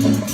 Be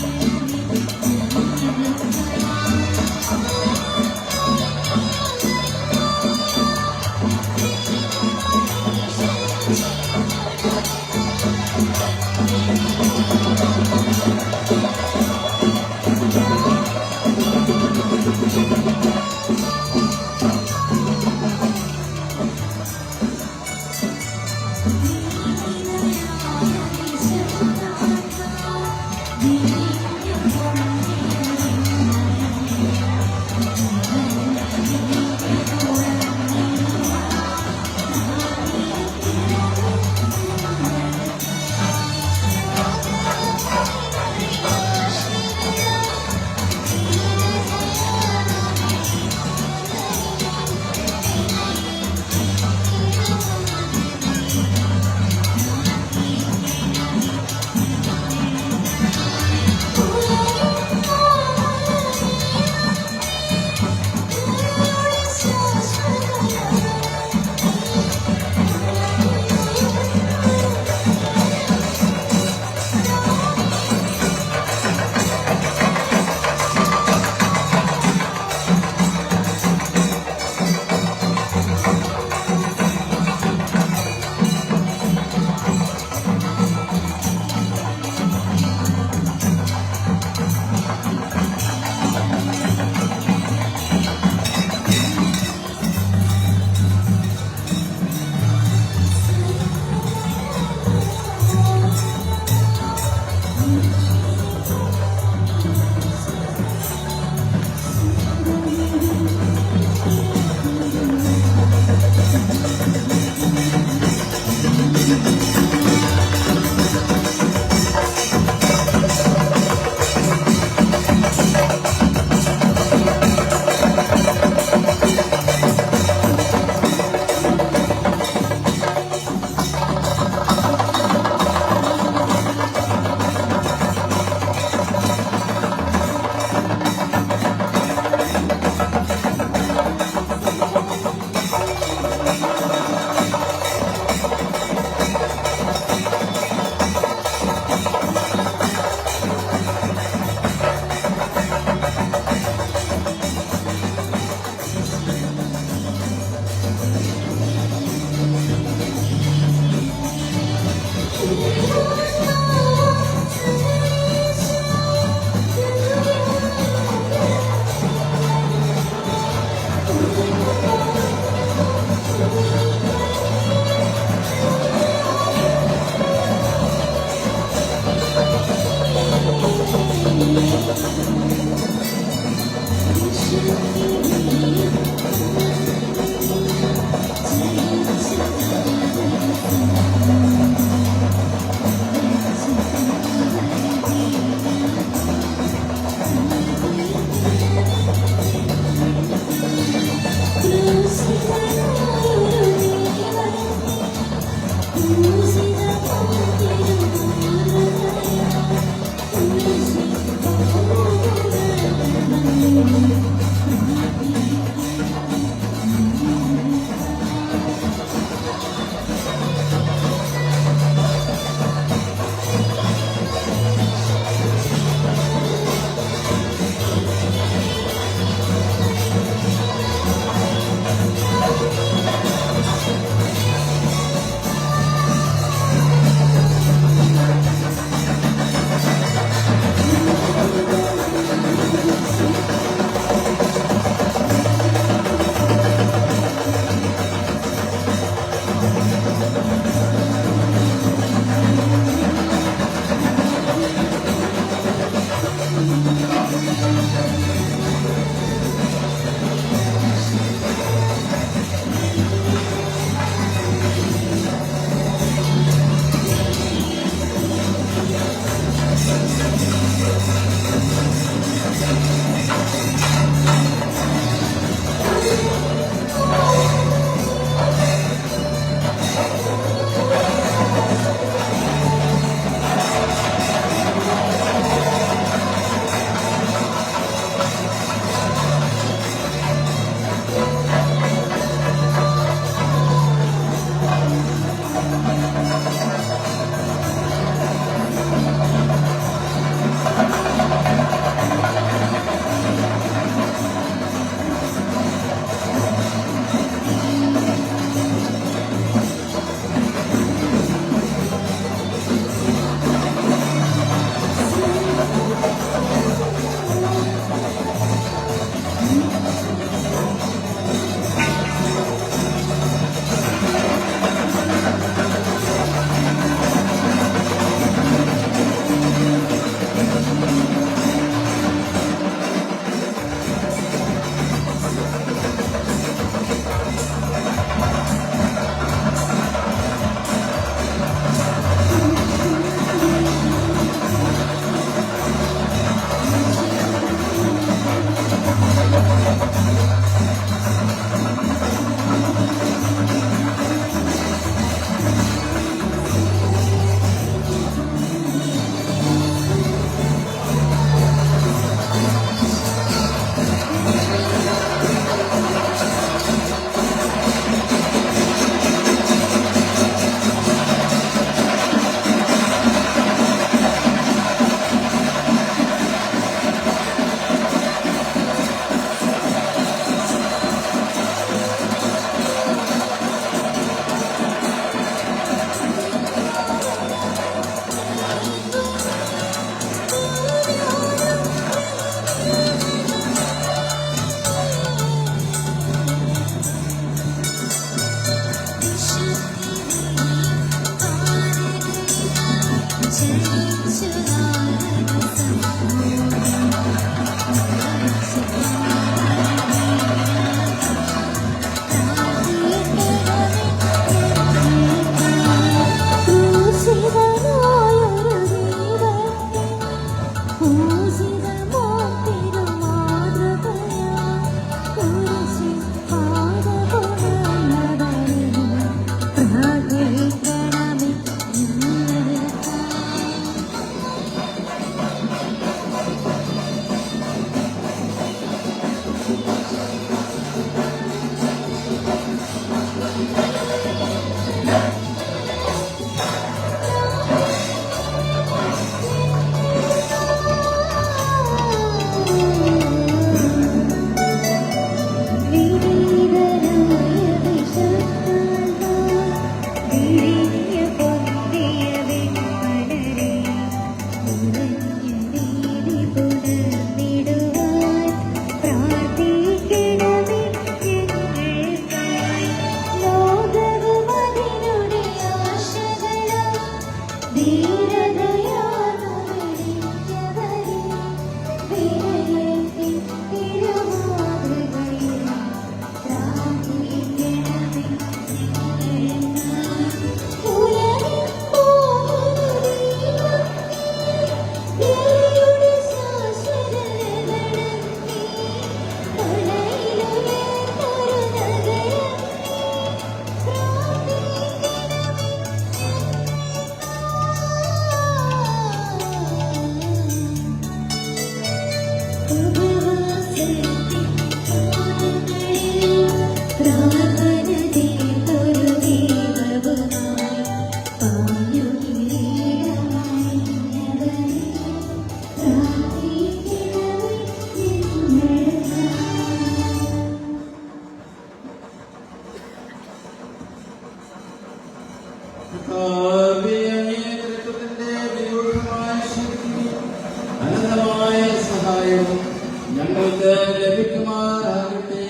ഞങ്ങൾക്ക് ലഭിക്കുമാറാകട്ടെ.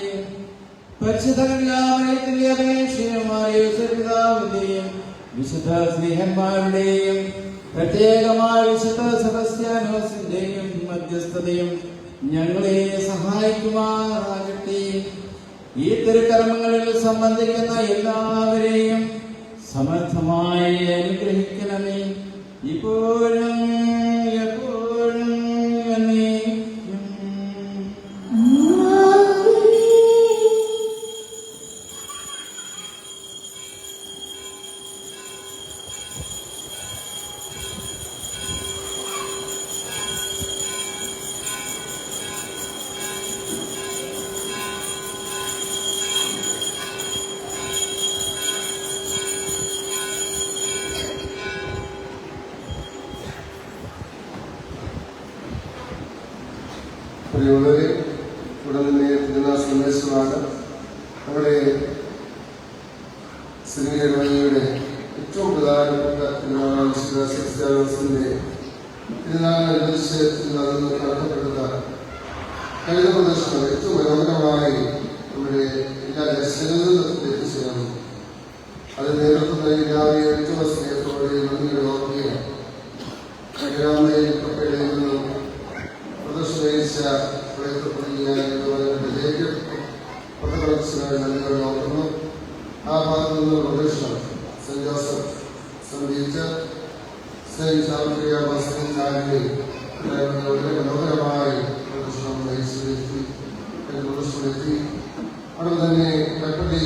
പരിശുദ്ധ കന്യാമറിയത്തിന്റെ അപേക്ഷയുമായ പിതാവിന്റെയും വിശുദ്ധ സ്നേഹന്മാരുടെയും പ്രത്യേകമായ വിശുദ്ധ സെബസ്ത്യാനോസിന്റെയും മധ്യസ്ഥതയും ഞങ്ങളെ സഹായിക്കുമാറാകട്ടെ. ഈ തിരുക്കർമ്മങ്ങളിൽ സംബന്ധിക്കുന്ന എല്ലാവരെയും സമർത്ഥമായി അനുഗ്രഹിക്കണമേ, ഇപ്പോഴും എപ്പോഴും എന്നേക്കും. പ്രിയമുള്ളവരെ, ഉടൻ തന്നെ സന്ദേശമാണ്. നമ്മുടെ ശ്രീയുടെ ഏറ്റവും പ്രധാനപ്പെട്ട സെബസ്ത്യാനോസിന്റെ തിരുനാളനുസരിച്ച് നടത്തപ്പെടുന്ന കഴിഞ്ഞ പ്രദർശനം ഏറ്റവും മനോഹരമായി നമ്മുടെ എല്ലാ ദർശനങ്ങളിലും എത്തിച്ചേർന്നു. അത് നേതൃത്വം നൽകിയ ഏറ്റവും സ്നേഹത്തോടെ നന്ദിയുടെ ഓർക്കുകയാണ്. കപ്പയുടെ നിന്നും പ്രദർശനയിച്ച നന്ദികൾ നോക്കുന്നു. ആ ഭാഗത്തു നിന്നുള്ള പ്രദർശനം സെന്റ് ജോസഫ് സംബന്ധിച്ച സെന്റ് സാമ്പത്തിക വളരെ മനോഹരമായി പ്രദർശനം പ്രദർശനമെത്തി. അവിടെ തന്നെ കപ്പടി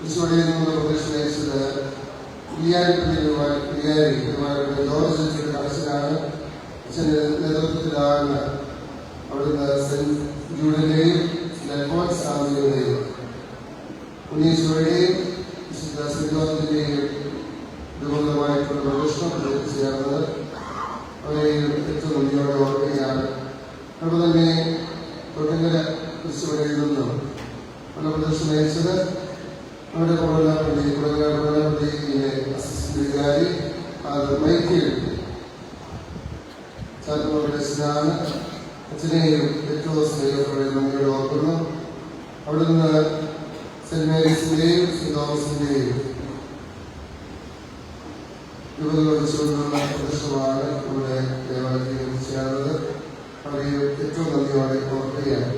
വിശ്വടിയിൽ നിന്നുള്ള പ്രദർശനം നയിച്ചത് ജോർജ് കണക്ഷനാണ്. അച്ഛൻ്റെ നേതൃത്വത്തിലാണ് അവിടുന്ന് സെന്റ് ജൂഡിന്റെയും നെൽമോൻ സ്വാമിയുടെയും ഉണ്ണീശ്വരുടെയും വിശുദ്ധ സെന്റ് ജോർജിന്റെയും ദുർബലമായിട്ടുള്ള പ്രദർശനം ചേർന്നത് അവരെ ഏറ്റവും നന്ദിയോടെ ഓർക്കുകയാണ്. അവിടെ തന്നെ തൊട്ടിങ്കര വിശ്വടിയിൽ നിന്നും ഉള്ള പ്രദർശനം നയിച്ചത് നമ്മുടെ കുടങ്ങാപ്പള്ളിയിലെ അസിസ്റ്റന്റ് വികാരി മൈക്കിൾ ചാത്തമംഗലത്തിനാണ്. അച്ഛനെയും ഏറ്റവും സ്നേഹത്തോടെ നമ്മൾ ഓർക്കുന്നു. അവിടുന്ന് സെന്റ് മേരീസിന്റെയും സെന്റ് തോമസിന്റെയും രൂപത വെച്ചുകൊണ്ടുള്ള പ്രദർശനമാണ് നമ്മുടെ ദേവാലയത്തിൽ ചേർന്നത്. അവരെ ഏറ്റവും നന്ദിയോടെ ഓർക്കുകയാണ്.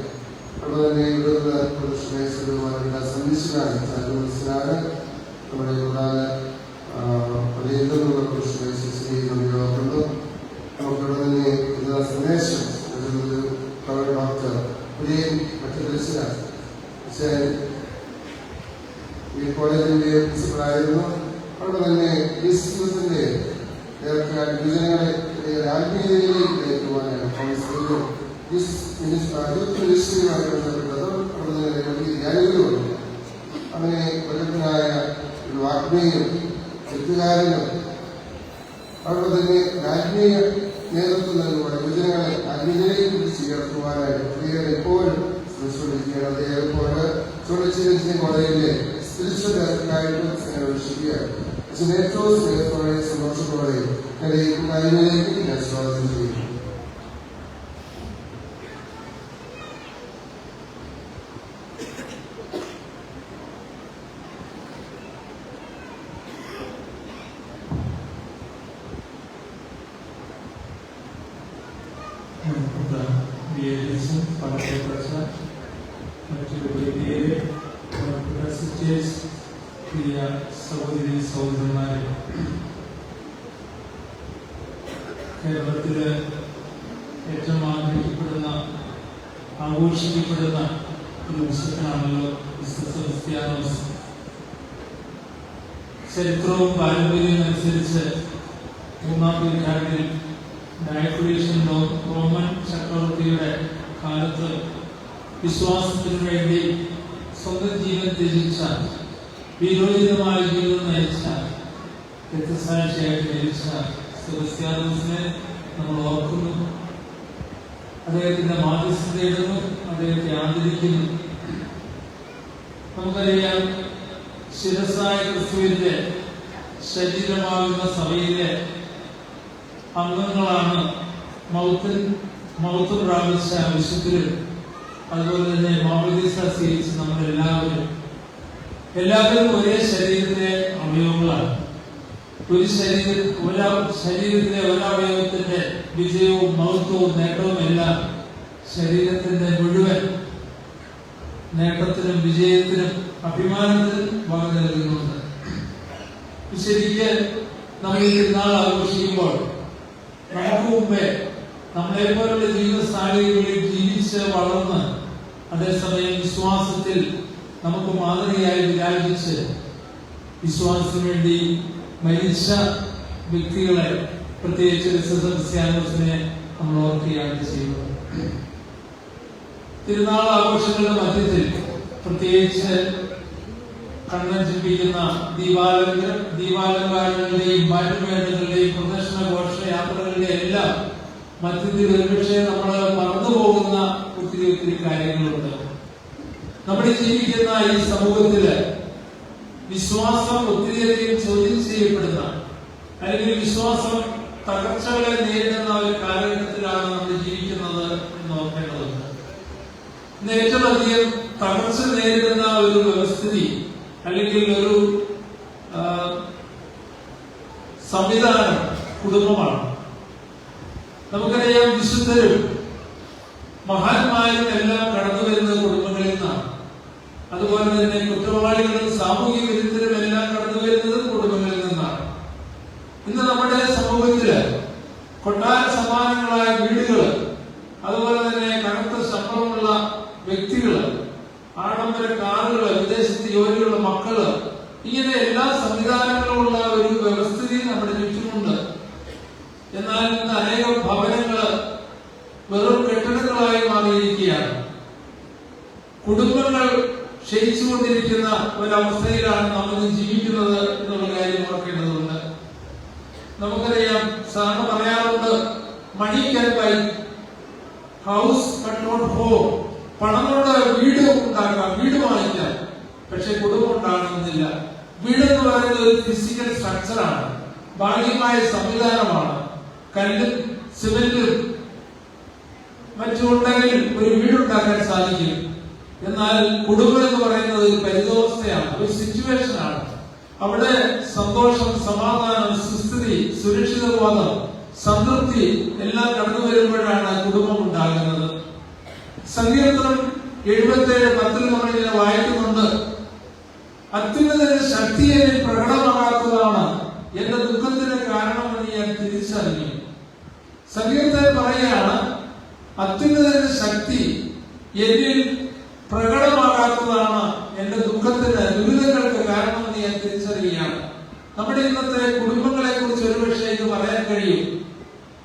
അവിടെ തന്നെ ഇവിടുന്ന് പ്രദർശനമാരുടെ സന്ദേശനാണ് നമ്മുടെ പ്രധാന പള്ളിയിൽ നിന്നുള്ള പ്രദർശനം നന്ദി ഓർക്കുന്നു. നമുക്കിവിടെ തന്നെ ഇതിനുള്ള സന്ദേശം ഡോക്ടർ പുലിയൻ മറ്റു ദർശനാണ്. പക്ഷേ ഈ കോളേജിന്റെ പ്രിൻസിപ്പളായിരുന്നു. അവിടെ തന്നെ യേശുവിന്റെ യുവജനങ്ങളെ ആത്മീയതയിലേക്ക് നയിക്കുവാനാണ് കൗൺസിലും മിനിസ്ട്രിയുമായി ബന്ധപ്പെട്ടത്. അവിടെ തന്നെ വലിയ ധ്യാനികളുണ്ട്. അങ്ങനെ പ്രഗത്ഭനായ ഒരു ആത്മീയം എഴുത്തുകാരനും അവിടെ തന്നെ ആത്മീയ നേതൃത്വം നൽകുവാൻ യുവജനങ്ങളെ ആത്മീയതയിലേക്ക് പിടിച്ച് ചേർക്കുവാനായിട്ട് പ്രിയർ എപ്പോഴും ശ്രമിച്ചുകൊണ്ടിരിക്കുകയാണ്. അദ്ദേഹം ഇപ്പോൾ ചോദിച്ചിരിക്കുന്ന കോളേജിലെ സ്പിരിച്വൽ ഡയറക്ടറായിട്ട് ശരിയാണ്. പക്ഷേ ഏറ്റവും സ്നേഹത്തോടെ സന്തോഷത്തോടെ എന്റെ ഈ കൂട്ടായ്മയിലേക്ക് ഞാൻ സ്വാഗതം ചെയ്യുന്നു. സഹോദരി സഹോദരന്മാരെ, കേരളത്തില് ഏറ്റവും ആഘോഷിക്കപ്പെടുന്ന ഒരു വിശുദ്ധനാണല്ലോ വിശുദ്ധ ക്രിസ്ത്യാനോസ്. ചരിത്രവും പാരമ്പര്യവും അനുസരിച്ച് 3-ാം നൂറ്റാണ്ടിൽ ഡയക്ലീഷ്യൻ റോമൻ ചക്രവർത്തിയുടെ കാലത്ത് വിശ്വാസത്തിനു വേണ്ടി സ്വന്തം ജീവൻ ത്യജിച്ച, വിരോചിതമായ ജീവിതം നയിച്ച, രക്തസാക്ഷിയായിട്ട് മരിച്ച സെബസ്ത്യാനോസിനെ നമ്മൾ ഓർക്കുന്നു. അദ്ദേഹത്തിന്റെ മാധ്യസ്ഥ തേടുന്നു, അദ്ദേഹത്തെ ആദരിക്കുന്നു. നമുക്കറിയാം, ശിരസായ ക്രിസ്തുവിന്റെ ശരീരമാകുന്ന സഭയിലെ അംഗങ്ങളാണ് മൗത്ത് പ്രാപിച്ച വിശുദ്ധരും, അതുപോലെ തന്നെ മാമോദീസ സ്വീകരിച്ച നമ്മളെല്ലാവരും ഒരേ ശരീരത്തിലെ അവയവങ്ങളാണ്. ഒരു ശരീരത്തിലെ ഒരവയവത്തിന്റെ വിജയവും മഹത്വവും നേട്ടവും എല്ലാം ശരീരത്തിന്റെ മുഴുവൻ നേട്ടത്തിനും വിജയത്തിനും അഭിമാനത്തിനും വക നൽകുന്നുണ്ട്. ശരിക്ക് നമ്മൾ ഈ നാൾ ആഘോഷിക്കുമ്പോൾ നമുക്ക് മുമ്പേ നമ്മളെപ്പോലുള്ള ജീവിത സാഹചര്യങ്ങളിൽ ജീവിച്ച് വളർന്ന് അതേസമയം വിശ്വാസത്തിൽ നമുക്ക് മാതൃകയായി വിരാജിച്ച് വിശ്വാസത്തിന് വേണ്ടി മരിച്ച വ്യക്തികളെ, പ്രത്യേകിച്ച് വിശുദ്ധ ക്രിസ്ത്യാനോസിനെ നമ്മൾ ഓർക്കുകയാണ് ചെയ്യുന്നത്. തിരുനാൾ ആഘോഷങ്ങളുടെ മധ്യത്തിൽ പ്രത്യേകിച്ച് കണ്ണഞ്ചിപ്പിക്കുന്ന ദീപാലങ്കാരങ്ങളുടെയും പാട്ടുമേളങ്ങളുടെയും പ്രദർശന ഘോഷയാത്രകളുടെ എല്ലാം മധ്യത്തിൽ ഒരുപക്ഷെ നമ്മൾ മറന്നുപോകുന്ന ഒത്തിരി കാര്യങ്ങളുണ്ട്. നമ്മുടെ ജീവിക്കുന്ന ഈ സമൂഹത്തില് വിശ്വാസം ഒത്തിരിയധികം ചോദ്യം ചെയ്യപ്പെടുന്ന, അല്ലെങ്കിൽ വിശ്വാസം തകർച്ചകളെ നേരിടുന്ന ഒരു കാലഘട്ടത്തിലാണ് നമ്മൾ ജീവിക്കുന്നത് എന്ന് ഓർക്കേണ്ടതുണ്ട്. ഇന്ന് ഏറ്റവും അധികം തകർച്ച നേരിടുന്ന ഒരു വ്യവസ്ഥിതി അല്ലെങ്കിൽ ഒരു സംവിധാനം കുടുംബമാണ്. നമുക്കറിയാം, വിശുദ്ധരും മഹാന്മാരും എല്ലാം കടന്നു വരുന്നത് കുടുംബങ്ങളിൽ നിന്നാണ്. അതുപോലെ തന്നെ കുറ്റവാളികളും സാമൂഹിക വിരുദ്ധരും എല്ലാം കടന്നു വരുന്നത് കുടുംബങ്ങളിൽ നിന്നാണ്. ഇന്ന് നമ്മുടെ സമൂഹത്തില് കൊട്ടാര സമാനങ്ങളായ വീടുകള്, അതുപോലെ തന്നെ കനത്ത ശമ്പളമുള്ള വ്യക്തികള്, ആഡംബര കാറുകള്, വിദേശത്ത് ജോലിയുള്ള മക്കള്, ഇങ്ങനെ എല്ലാ സംവിധാനങ്ങളുമുള്ള ഒരു വ്യവസ്ഥിതി നമ്മുടെ ചുറ്റുമുണ്ട്. എന്നാൽ ഇന്ന് അനേകം ഭവനങ്ങള് വെറും കെട്ടിടങ്ങളായി മാറിയിരിക്കുകയാണ്. കുടുംബങ്ങൾ ക്ഷയിച്ചുകൊണ്ടിരിക്കുന്ന ഒരവസ്ഥയിലാണ് നമ്മൾ ജീവിക്കുന്നത് എന്നുള്ള കാര്യം ഓർക്കേണ്ടതുണ്ട്. നമുക്കറിയാം, സാറിന് പറയാറുണ്ട്, money can buy house but not home. പണം കൊണ്ട് വീട് ഉണ്ടാക്കാം, വീട് വാങ്ങിക്കാം, പക്ഷെ കുടുംബം ഉണ്ടാകണമെന്നില്ല. വീടെന്ന് പറയുന്നത് ഒരു ഫിസിക്കൽ സ്ട്രക്ചറാണ്, ഭാഗികമായ സംവിധാനമാണ്. കല്ലും സിമെന്റും മറ്റുണ്ടെങ്കിൽ ഒരു വീടുണ്ടാക്കാൻ സാധിക്കും. എന്നാൽ കുടുംബം എന്ന് പറയുന്നത് ഒരു പരിതോവസ്ഥയാണ്, ഒരു സിറ്റുവേഷനാണ്. അവിടെ സന്തോഷം, സമാധാനം, സുസ്ഥിതി, സുരക്ഷിതബോധം, സംതൃപ്തി എല്ലാം കടന്നു വരുമ്പോഴാണ് കുടുംബം ഉണ്ടാകുന്നത്. സങ്കീർത്തനം 77:10 നമ്മൾ ഇങ്ങനെ വായിക്കുന്നുണ്ട്, അത്യുന്നതന്റെ ശക്തിയെ പ്രകടമാകാത്തതാണ് എന്റെ ദുഃഖത്തിന് കാരണമെന്ന് ഞാൻ തിരിച്ചറിഞ്ഞു. സങ്കീർത്തകൻ പറയുകയാണ്, അത്യുന്നതന്റെ ശക്തി എന്നിൽ പ്രകടമാകാത്തതാണ് എന്റെ ദുഃഖത്തിന്, ദുരിതങ്ങൾക്ക് കാരണമെന്ന് ഞാൻ തിരിച്ചറിയുകയാണ്. നമ്മുടെ ഇന്നത്തെ കുടുംബങ്ങളെ കുറിച്ച് ഒരുപക്ഷെ ഇത് പറയാൻ കഴിയും.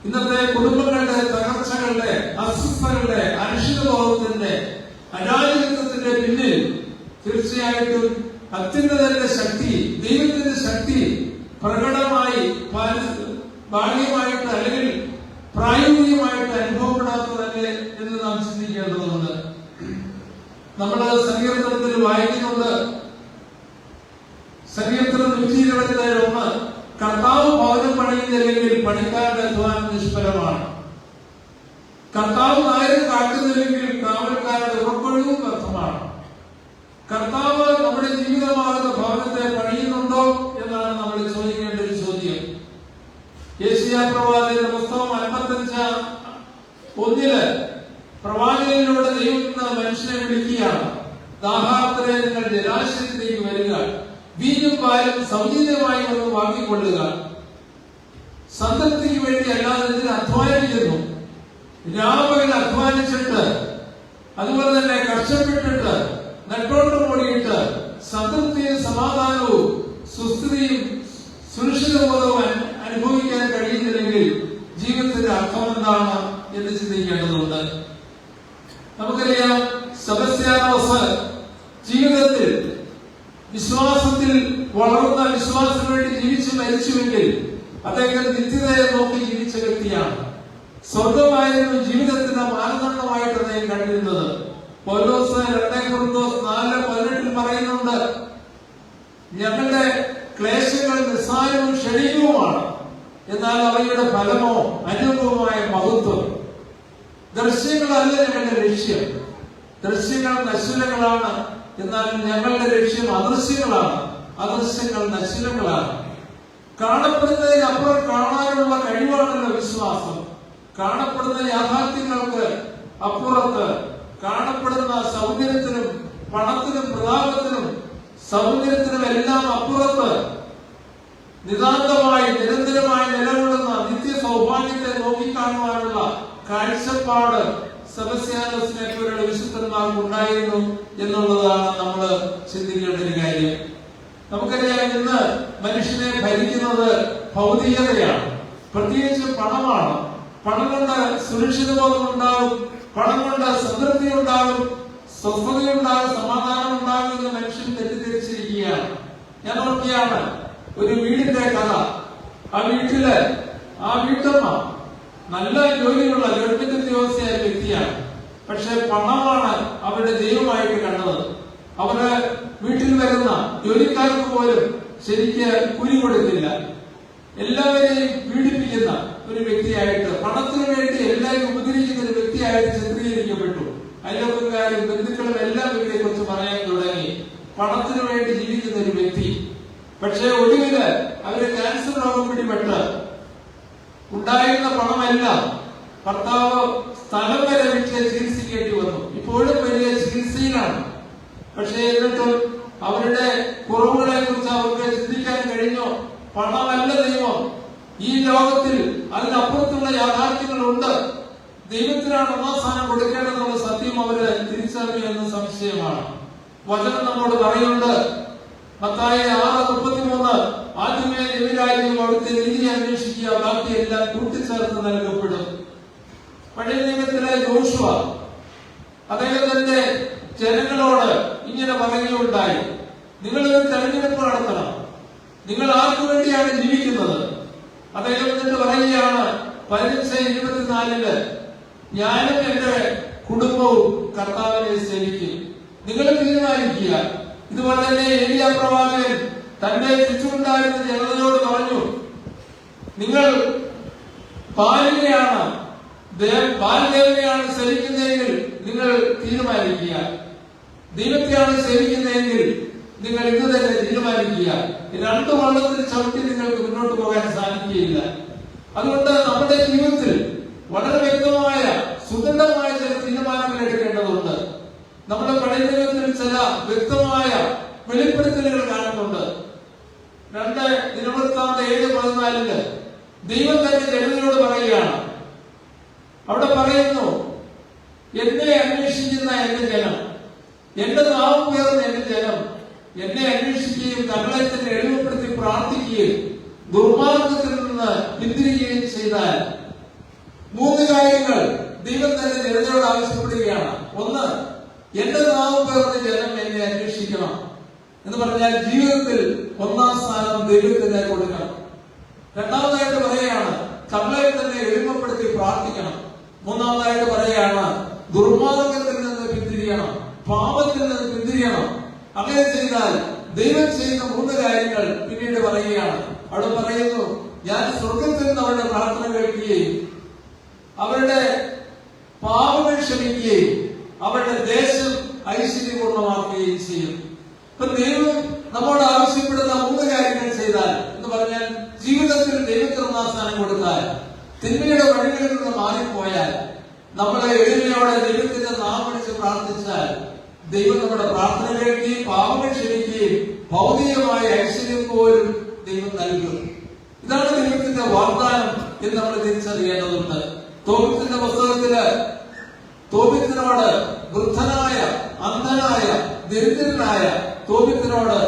ഇന്നത്തെ കുടുംബങ്ങളുടെ തകർച്ചകളുടെ, അസ്വസ്ഥതകളുടെ, അനിശ്ചിതബോധത്തിന്റെ, അരാജകത്വത്തിന്റെ പിന്നിൽ തീർച്ചയായിട്ടും അത്യുന്നതന്റെ ശക്തി, ദൈവത്തിന്റെ ശക്തി പ്രകടമായി ഭാഗ്യമായിട്ട് അല്ലെങ്കിൽ പ്രായോഗികമായിട്ട് അനുഭവപ്പെടാത്തതല്ലേ എന്ന് നാം ചിന്തിക്കേണ്ടതുണ്ട്. നമ്മൾ സങ്കീർത്തനത്തിൽ വായിക്കുന്നുണ്ട്, സങ്കീർത്തനം 127:1, കർത്താവ് ഭവനം പണിയുന്നില്ലെങ്കിൽ പണിക്കാരുടെ അധ്വാനം നിഷ്ഫലമാണ്. കർത്താവ് നായകൻ കാട്ടുന്നില്ലെങ്കിൽ കാവൽക്കാരുടെ ഉറക്കൊഴിവും വ്യർത്ഥമാണ്. കർത്താവ് നമ്മുടെ ജീവിതമാകുന്ന ഭവനത്തെ പണിയുന്നുണ്ടോ എന്നാണ് നമ്മൾ ചോദിക്കേണ്ട ഒരു ചോദ്യം. യെശയ്യാ പ്രവാചകന്റെ പുസ്തകം 55:1 പ്രവാചകനിലൂടെ ദൈവം മനുഷ്യനെ വിളിക്കുകയാണ്. ദാഹാർത്തരെ നിങ്ങൾ ജലാശയത്തിലേക്ക് വരിക, വീഞ്ഞും പാലും സൗജന്യമായി വന്ന് വാങ്ങിക്കൊള്ളുക. സംതൃപ്തിക്ക് വേണ്ടി അല്ലാതെ ഇതിന് അധ്വാനിക്കുന്നു. രാപകൽ അധ്വാനിച്ചിട്ട്, അതുപോലെ തന്നെ കഷ്ടപ്പെട്ടിട്ട്, നെട്ടോട്ടം ഓടിയിട്ട് സംതൃപ്തിയും സമാധാനവും സുസ്ഥിതിയും സുരക്ഷിതബോധവും അനുഭവിക്കാൻ കഴിയുന്നില്ലെങ്കിൽ ജീവിതത്തിന്റെ അർത്ഥം എന്താണ് എന്ന് ചിന്തിക്കേണ്ടതുണ്ട്. നമുക്കറിയാം, സെബസ്ത്യാനോസ് ജീവിതത്തിൽ വിശ്വാസത്തിൽ വളർന്ന, വിശ്വാസത്തിന് വേണ്ടി ജീവിച്ച് മരിച്ചുവെങ്കിൽ അദ്ദേഹം നിത്യതയെ നോക്കി ജീവിച്ച വ്യക്തിയാണ്. സ്വർഗമായിരുന്നു ജീവിതത്തിന്റെ മാനദണ്ഡമായിട്ട് അദ്ദേഹം കണ്ടിരുന്നത്. പൗലോസ് 2 കൊരിന്ത്യർ 4:18 പറയുന്നുണ്ട്, ഞങ്ങളുടെ ക്ലേശങ്ങൾ നിസ്സാരവും ക്ഷണികവുമാണ്, എന്നാൽ അവയുടെ ഫലമോ അനുഭവമായ മഹത്വം. ദൃശ്യങ്ങളല്ല ഞങ്ങളുടെ ലക്ഷ്യം. ദൃശ്യങ്ങൾ നശ്വരങ്ങളാണ്, എന്നാൽ ഞങ്ങളുടെ ലക്ഷ്യം അദൃശ്യങ്ങളാണ്. അദൃശ്യങ്ങൾ നശ്വരങ്ങളാണ്. കാണപ്പെടുന്നതിനപ്പുറം കാണാനുള്ള കഴിവാണല്ലോ വിശ്വാസം. കാണപ്പെടുന്ന യാഥാർത്ഥ്യങ്ങൾക്ക് അപ്പുറത്ത്, കാണപ്പെടുന്ന സൗന്ദര്യത്തിനും പണത്തിനും പ്രതാപത്തിനും സൗന്ദര്യത്തിനും എല്ലാം അപ്പുറത്ത് നിതാന്തമായി നിരന്തരമായി നിലകൊള്ളുന്ന നിത്യ സൗഭാഗ്യത്തെ നോക്കിക്കാണുവാനുള്ള കാഴ്ചപ്പാട് സെബസ്ത്യാനോസിനെ പോലുള്ള വിശുദ്ധന്മാർക്ക് ഉണ്ടായിരുന്നു എന്നുള്ളതാണ് നമ്മൾ ചിന്തിക്കേണ്ട ഒരു കാര്യം. നമുക്കറിയാം, ഇന്ന് മനുഷ്യനെ ഭരിക്കുന്നത് ഭൗതികതയാണ്, പ്രത്യേകിച്ച് പണമാണ്. പണം കൊണ്ട് സുരക്ഷിതബോധം ഉണ്ടാകും, പണം കൊണ്ട് സംതൃപ്തി ഉണ്ടാകും, സ്വസ്ഥതയുണ്ടാകും, സമാധാനം ഉണ്ടാകും എന്ന് മനുഷ്യൻ തെറ്റിദ്ധരിച്ചിരിക്കുകയാണ്. ഞാൻ നോക്കിയാണ് ഒരു വീടിന്റെ കഥ. ആ വീട്ടില് ആ വീട്ടമ്മ നല്ല ജോലിയുള്ള ഗവൺമെന്റ് ഉദ്യോഗസ്ഥയായ വ്യക്തിയാണ്. പക്ഷെ പണമാണ് അവരുടെ ദൈവമായിട്ട് കണ്ടത്. അവര് വീട്ടിൽ വരുന്ന ജോലിക്കാർക്ക് പോലും ശരിക്ക് കൂലി കൊടുക്കില്ല. എല്ലാവരെയും പീഡിപ്പിക്കുന്ന ഒരു വ്യക്തിയായിട്ട്, പണത്തിന് വേണ്ടി എല്ലാവരും ഉപദ്രവിക്കുന്ന ഒരു വ്യക്തിയായിട്ട് ചിത്രീകരിക്കപ്പെട്ടു. അയൽവക്കക്കാരും ബന്ധുക്കളും എല്ലാം ഇവരെ കുറിച്ച് പറയാൻ തുടങ്ങി. പണത്തിന് വേണ്ടി ജീവിക്കുന്ന ഒരു വ്യക്തി. പക്ഷെ ഒടുവില് അവര് ക്യാൻസർ രോഗം പിടിപെട്ട് ഉണ്ടായിരുന്ന പണമെല്ലാം ഭർത്താവ് സ്ഥലം വരെ വീട്ടിലെ ചികിത്സിക്കേണ്ടി വന്നു. ഇപ്പോഴും വലിയ ചികിത്സയിലാണ്. പക്ഷെ എന്നിട്ടും അവരുടെ കുറവുകളെ കുറിച്ച് അവർക്ക് ചിന്തിക്കാൻ കഴിഞ്ഞോ? പണമല്ല ദൈവം. ഈ ലോകത്തിൽ അതിനപ്പുറത്തുള്ള യാഥാർത്ഥ്യങ്ങളുണ്ട്. ദൈവത്തിനാണ് ഒന്നാം സ്ഥാനം കൊടുക്കേണ്ടതെന്നുള്ള സത്യം അവര് തിരിച്ചറിഞ്ഞു എന്ന് സംശയമാണ്. വചനം നമ്മോട് പറയുന്നുണ്ട്, മത്തായി 6:33, ആദ്യമേ ദൈവരാജ്യവും അവിടുത്തെ നീതി അന്വേഷിക്കുക, ബാക്കി എല്ലാം കൂട്ടിച്ചേർത്ത് നൽകപ്പെടും. പഴയ നിയമത്തിലെ യോശുവ അദ്ദേഹത്തിന്റെ ജനങ്ങളോട് ഇങ്ങനെ പറയുകയുണ്ടായി, നിങ്ങളൊരു തെരഞ്ഞെടുപ്പ് നടത്തണം. നിങ്ങൾ ആർക്കു വേണ്ടിയാണ് ജീവിക്കുന്നത്? അദ്ദേഹം എന്നിട്ട് പറയുകയാണ് 15:24, ഞാനും എന്റെ കുടുംബവും കർത്താവിനെ സേവിക്കും. നിങ്ങൾ തീരുമാനിക്കുക. ഇതുപോലെ തന്നെ ഏലിയാ പ്രവാചകൻ തന്റെ ചുറ്റുമുണ്ടായിരുന്ന ജനതയോട് പറഞ്ഞു, നിങ്ങൾ ബാലിനെയാണ് സേവിക്കുന്നതെങ്കിൽ നിങ്ങൾ തീരുമാനിക്കുക. ദൈവത്തെയാണ് സേവിക്കുന്നതെങ്കിൽ നിങ്ങൾ ഇത് തന്നെ തീരുമാനിക്കുക. രണ്ടു വള്ളത്തിൽ ചവിട്ടി നിങ്ങൾക്ക് മുന്നോട്ട് പോകാൻ സാധിക്കുകയില്ല. അതുകൊണ്ട് നമ്മുടെ ജീവിതത്തിൽ വളരെ വ്യക്തമായ സുദൃഢമായ ചില തീരുമാനങ്ങൾ എടുക്കേണ്ടതുണ്ട്. നമ്മുടെ പഴയ ജീവിതത്തിൽ ചില വ്യക്തമായ വെളിപ്പെടുത്തലുകൾ കാണുന്നുണ്ട്. 2 ദിനവൃത്താന്തം 7:14 ദൈവം തന്നെ ജനതയോട് പറയുകയാണ്, പറയുന്നു, എന്നെ അന്വേഷിക്കുന്ന എന്റെ ജനം, എന്റെ നാമം പേർന്ന എന്റെ ജനം എന്നെ അന്വേഷിക്കുകയും തങ്ങളെ തന്നെ എളിമപ്പെടുത്തി പ്രാർത്ഥിക്കുകയും ദുർമാർഗത്തിൽ നിന്ന് പിന്തിരിയുകയും ചെയ്താൽ 3 കാര്യങ്ങൾ ദൈവം തന്നെ ജനതയോട് ആവശ്യപ്പെടുകയാണ്. ഒന്ന്, എന്റെ നാമം പേർന്ന ജനം എന്നെ അന്വേഷിക്കണം എന്ന് പറഞ്ഞാൽ ജീവിതത്തിൽ 1-ാം സ്ഥാനം ദൈവത്തിന് കൊടുക്കണം. രണ്ടാമതായിട്ട് പറയുകയാണ് തങ്ങളെ തന്നെ എളിമപ്പെടുത്തി പ്രാർത്ഥിക്കണം. മൂന്നാമതായിട്ട് പറയുകയാണ് ദുർമാർഗത്തിൽ നിന്ന് പിന്തിരിയണം, പാപത്തിൽ നിന്ന് പിന്തിരിയണം. അങ്ങനെ ചെയ്താൽ ദൈവം ചെയ്യുന്ന 3 കാര്യങ്ങൾ പിന്നീട് പറയുകയാണ്. അവിടെ പറയുന്നു, ഞാൻ സ്വർഗത്തിൽ നിന്ന് അവരുടെ പ്രാർത്ഥന കേൾക്കുകയും അവരുടെ പാപങ്ങൾ ക്ഷമിക്കുകയും അവരുടെ ദേശം ഐശ്വര്യപൂർണമാക്കുകയും ചെയ്യും. അപ്പൊ ദൈവം നമ്മോട് ആവശ്യപ്പെടുന്ന 3 കാര്യങ്ങൾ ചെയ്താൽ എന്ന് പറഞ്ഞാൽ ജീവിതത്തിൽ ദൈവത്തിന് 1-ാം സ്ഥാനം കൊടുത്താൽ, തിന്മയുടെ വഴികളിൽ നിന്ന് മാറിപ്പോയാൽ, നമ്മളെ എളിമയോടെ ദൈവത്തിന്റെ നാമം വിളിച്ച് പ്രാർത്ഥിച്ചാൽ ദൈവം നമ്മുടെ പ്രാർത്ഥന കേൾക്കുകയും പാപങ്ങൾ ക്ഷമിക്കുകയും ഭൗതികമായ ഐശ്വര്യം പോലും ദൈവം നൽകും. ഇതാണ് ദൈവത്തിന്റെ വാഗ്ദാനം എന്ന് നമ്മൾ തിരിച്ചറിയേണ്ടതുണ്ട്. തോബിത്തിന്റെ പുസ്തകത്തില് തോബിത്തിനോട്, വൃദ്ധനായ, അന്ധനായ, ദരിദ്രനായ തോബിത്തിനോട്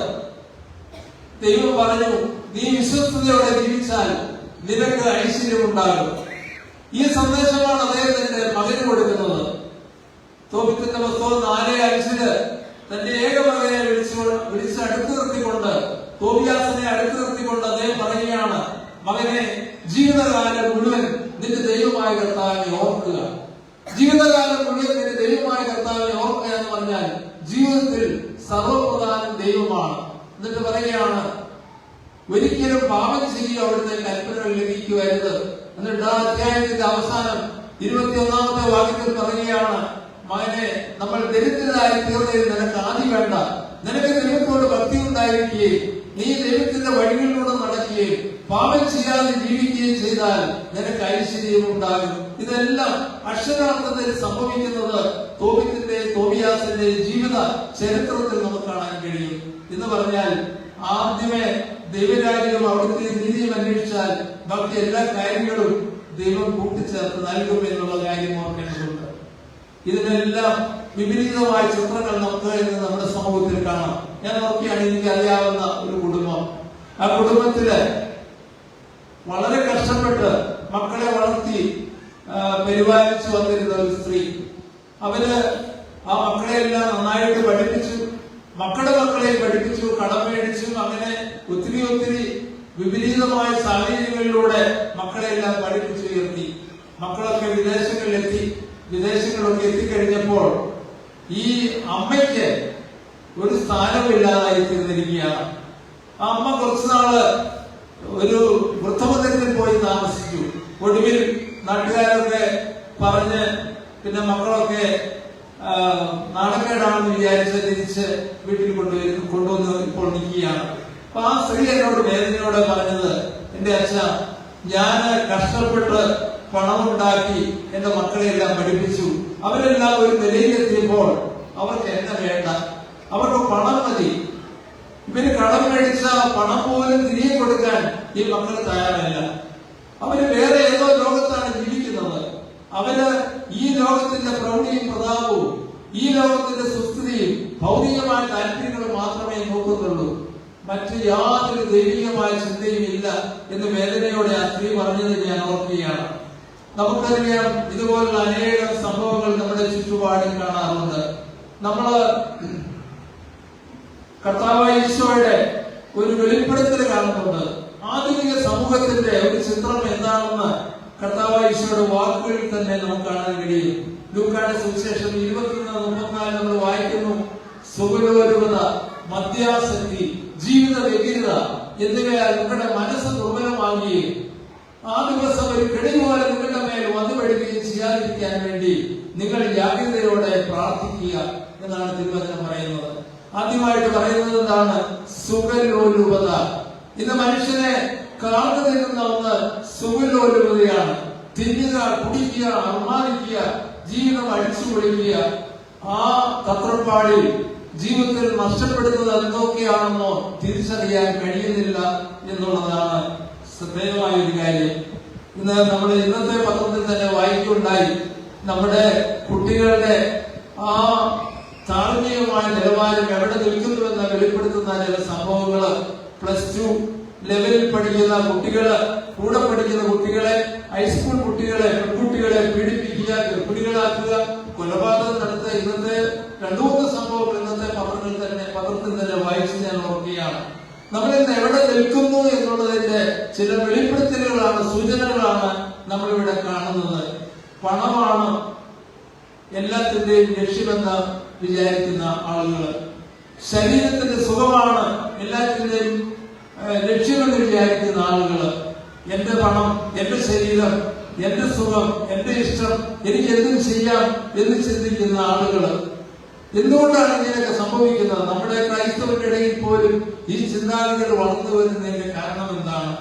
ദൈവം പറഞ്ഞു, നീ വിശ്വസ്തയോടെ ജീവിച്ചാൽ നിനക്ക് ഐശ്വര്യമുണ്ടാകും. ഈ സന്ദേശമാണ് അദ്ദേഹത്തിന്റെ മകന് കൊടുക്കുന്നത്. തോബിത്തിന്റെ പുസ്തകം 4:5 തന്റെ ഏകമകനെ വിളിച്ച് അടുത്ത് നിർത്തിക്കൊണ്ട്, തോബിയാസിനെ അടുത്ത് നിർത്തിക്കൊണ്ട് അദ്ദേഹം പറയുകയാണ്, മകനെ, ജീവിതകാലം മുഴുവൻ നിന്റെ ദൈവമായ കർത്താവിനെ ഓർക്കുക. ജീവിതകാലം മുഴുവൻ നിന്റെ ദൈവമായ കർത്താവിനെ ഓർക്കുക എന്ന് പറഞ്ഞാൽ ജീവിതത്തിൽ സർവപ്രധാനം ദൈവമാണ്. എന്നിട്ട് പറയുകയാണ്, ഒരിക്കലും പാപം ചെയ്യുക, അവിടുത്തെ കൽപ്പനകൾ ലഭിക്കുവരുത്. എന്നിട്ട് ആ അധ്യായത്തിന്റെ അവസാനം 21-ാമത്തെ വാക്യത്തിൽ പറയുകയാണ്, മകനെ, നമ്മൾ ദരിദ്രരായി തീർന്നതിൽ നിനക്ക് ആദ്യം വേണ്ട. നിനക്ക് ദൈവത്തോട് ഭക്തി ഉണ്ടായിരിക്കുകയും നീ ദൈവത്തിന്റെ വഴികളിലൂടെ നടക്കുകയും പാപം ചെയ്യാതെ ജീവിക്കുകയും ചെയ്താൽ നിനക്ക് ഐശ്വര്യം ഉണ്ടാകും. ഇതെല്ലാം അക്ഷരാർത്ഥത്തിൽ സംഭവിക്കുന്നത് തോബിയാസിന്റെ ജീവിത ചരിത്രത്തിൽ നമുക്ക് കാണാൻ കഴിയും. എന്ന് പറഞ്ഞാൽ ആദ്യമേ ദൈവരാജ്യവും അവിടുത്തെ നീതിയും അന്വേഷിച്ചാൽ ബാക്കി എല്ലാ കാര്യങ്ങളും ദൈവം കൂട്ടിച്ചേർത്ത് നൽകും എന്നുള്ള കാര്യം ഓർക്കേണ്ടതുണ്ട്. ഇതിനെല്ലാം വിപരീതമായ ചിത്രങ്ങൾ നമുക്ക് ഇന്ന് നമ്മുടെ സമൂഹത്തിൽ കാണാം. ഞാൻ നോക്കിയാണ് എനിക്ക് അറിയാവുന്ന ഒരു കുടുംബം. ആ കുടുംബത്തില് വളരെ കഷ്ടപ്പെട്ട് മക്കളെ വളർത്തി പരിപാലിച്ചു വന്നിരുന്ന ഒരു സ്ത്രീ. അവര് ആ മക്കളെയെല്ലാം നന്നായിട്ട് പഠിപ്പിച്ചു, മക്കളെ പഠിപ്പിച്ചു, കടം മേടിച്ചു. അങ്ങനെ ഒത്തിരി വിപരീതമായ സാഹചര്യങ്ങളിലൂടെ മക്കളെല്ലാം പഠിപ്പിച്ചുയർത്തി. മക്കളൊക്കെ വിദേശങ്ങളിലൊക്കെ എത്തിക്കഴിഞ്ഞപ്പോൾ ഈ അമ്മയ്ക്ക് ഒരു സ്ഥാനമില്ലാതായി തീർന്നിരിക്കുകയാണ്. ആ അമ്മ കുറച്ചുനാള് ഒരു വൃദ്ധമന്ദിരത്തിൽ പോയി താമസിച്ചു. ഒടുവിൽ നാട്ടുകാരൊക്കെ പറഞ്ഞ് പിന്നെ മക്കളൊക്കെ നാണക്കേടാണെന്ന് വിചാരിച്ച് തിരിച്ച് വീട്ടിൽ കൊണ്ടുവന്ന് ഇപ്പോൾ നിൽക്കുകയാണ്. അപ്പൊ ആ സ്ത്രീ എന്നോട് വേദനയോടെ പറഞ്ഞത്, എന്റെ അച്ഛ, ഞാൻ കഷ്ടപ്പെട്ട് പണമുണ്ടാക്കി എന്റെ മക്കളെയെല്ലാം പഠിപ്പിച്ചു. അവരെല്ലാം ഒരു നിലയിലെത്തിയപ്പോൾ അവർക്ക് എന്നെ വേണ്ട, അവർക്ക് പണം മതി. ഇവര് കടം മേടിച്ച പണം പോലും തിരികെ കൊടുക്കാൻ ഈ മക്കൾ തയ്യാറല്ല. അവര് വേറെ ഏതോ ലോകത്താണ് ജീവിക്കുന്നത്. അവര് ഈ ലോകത്തിന്റെ പ്രൗഢിയും പ്രതാപവും ഈ ലോകത്തിന്റെ സുസ്ഥിതിയും ഭൗതികമായ താല്പര്യങ്ങളും മാത്രമേ നോക്കുന്നുള്ളൂ. മറ്റ് യാതൊരു ദൈവികമായ ചിന്തയും ഇല്ല എന്ന് വേദനയോടെ ആ സ്ത്രീ പറഞ്ഞത് ഞാൻ ഓർക്കുകയാണ്. നമുക്കറിയാം, ഇതുപോലുള്ള അനേകം സംഭവങ്ങൾ നമ്മുടെ ചുറ്റുപാടിൽ കാണാറുണ്ട്. നമ്മള് കർത്താവായ ഈശോയുടെ ഒരു വെളിപ്പെടുത്തൽ കാണുന്നുണ്ട്. ആധുനിക സമൂഹത്തിന്റെ ഒരു ചിത്രം എന്താണെന്ന് കർത്താവായ ഈശോയുടെ വാക്കുകളിൽ തന്നെ നമുക്ക് കാണാൻ കഴിയും. ലൂക്കായുടെ സുവിശേഷം 21:34 നമ്മൾ വായിക്കുന്നു, സുഖലോലുപത, മദ്യാസക്തി, ജീവിത വ്യഗ്രത എന്നിവയാൽ നിങ്ങളുടെ മനസ്സ് ദുർബലമാകുകയും ആ ദിവസം ഒരു കെണി പോലെ നിങ്ങളുടെ മേൽ വന്നുപെടുകയും ചെയ്യാതിരിക്കാൻ വേണ്ടി നിങ്ങൾ ജാഗ്രതയോടെ പ്രാർത്ഥിക്കുക എന്നാണ് തിരുവചനം പറയുന്നത്. ആദ്യമായിട്ട് പറയുന്നത് എന്താണ്? സുഖലോലുപത. ഇന്ന് മനുഷ്യനെ കാർന്നു നിൽക്കുന്ന ഒന്ന് സുഖലോലുപതയാണ്. തിന്നുക, കുടിക്കുക, അർമാദിക്കുക, ജീവിതം അടിച്ചു പൊളിക്കുക. ആ തത്രപ്പാടിൽ ജീവിതത്തിൽ നഷ്ടപ്പെടുന്നത് എന്തൊക്കെയാണെന്നോ തിരിച്ചറിയാൻ കഴിയുന്നില്ല എന്നുള്ളതാണ് ശ്രദ്ധേയമായ ഒരു കാര്യം. ഇന്ന് നമ്മൾ ഇന്നത്തെ പത്രത്തിൽ തന്നെ വായിക്കുകയുണ്ടായി, നമ്മുടെ കുട്ടികളുടെ ആ താഴ്മീയമായ നിലവാരം എവിടെ നിൽക്കുന്നുവെന്ന് വെളിപ്പെടുത്തുന്ന ചില സംഭവങ്ങള് +2 ലെവലിൽ പഠിക്കുന്ന കുട്ടികള്, കൂടെ പഠിക്കുന്ന കുട്ടികളെ, ഹൈസ്കൂൾ കുട്ടികളെ, പെൺകുട്ടികളെ പീഡിപ്പിക്കുക, ഗർഭിണികളാക്കുക, കൊലപാതകം നടത്തുക, ഇന്നത്തെ 2-3 സംഭവങ്ങൾ ഇന്നത്തെ പത്രത്തിൽ തന്നെ വായിച്ച് ഞാൻ ഓർക്കുകയാണ്. നമ്മളിന്ന് എവിടെ നിൽക്കുന്നു എന്നുള്ളതിന്റെ ചില വെളിപ്പെടുത്തലുകളാണ്, സൂചനകളാണ് നമ്മളിവിടെ കാണുന്നത്. പണമാണ് എല്ലാത്തിന്റെയും ലക്ഷ്യമെന്ന് വിചാരിക്കുന്ന ആളുകൾ, ശരീരത്തിന്റെ സുഖമാണ് എല്ലാത്തിന്റെയും ലക്ഷ്യമെന്ന് വിചാരിക്കുന്ന ആളുകൾ, എന്റെ പണം, എന്റെ ശരീരം, എന്റെ സുഖം, എന്റെ ഇഷ്ടം, എനിക്ക് എന്തും ചെയ്യാം എന്ന് ചിന്തിക്കുന്ന ആളുകൾ. എന്തുകൊണ്ടാണ് ഇങ്ങനെയൊക്കെ സംഭവിക്കുന്നത്? നമ്മുടെ ക്രൈസ്തവരുടെ ഇടയിൽ പോലും ഈ ചിന്താഗതികൾ വളർന്നു വരുന്നതിന്റെ കാരണം എന്താണ്?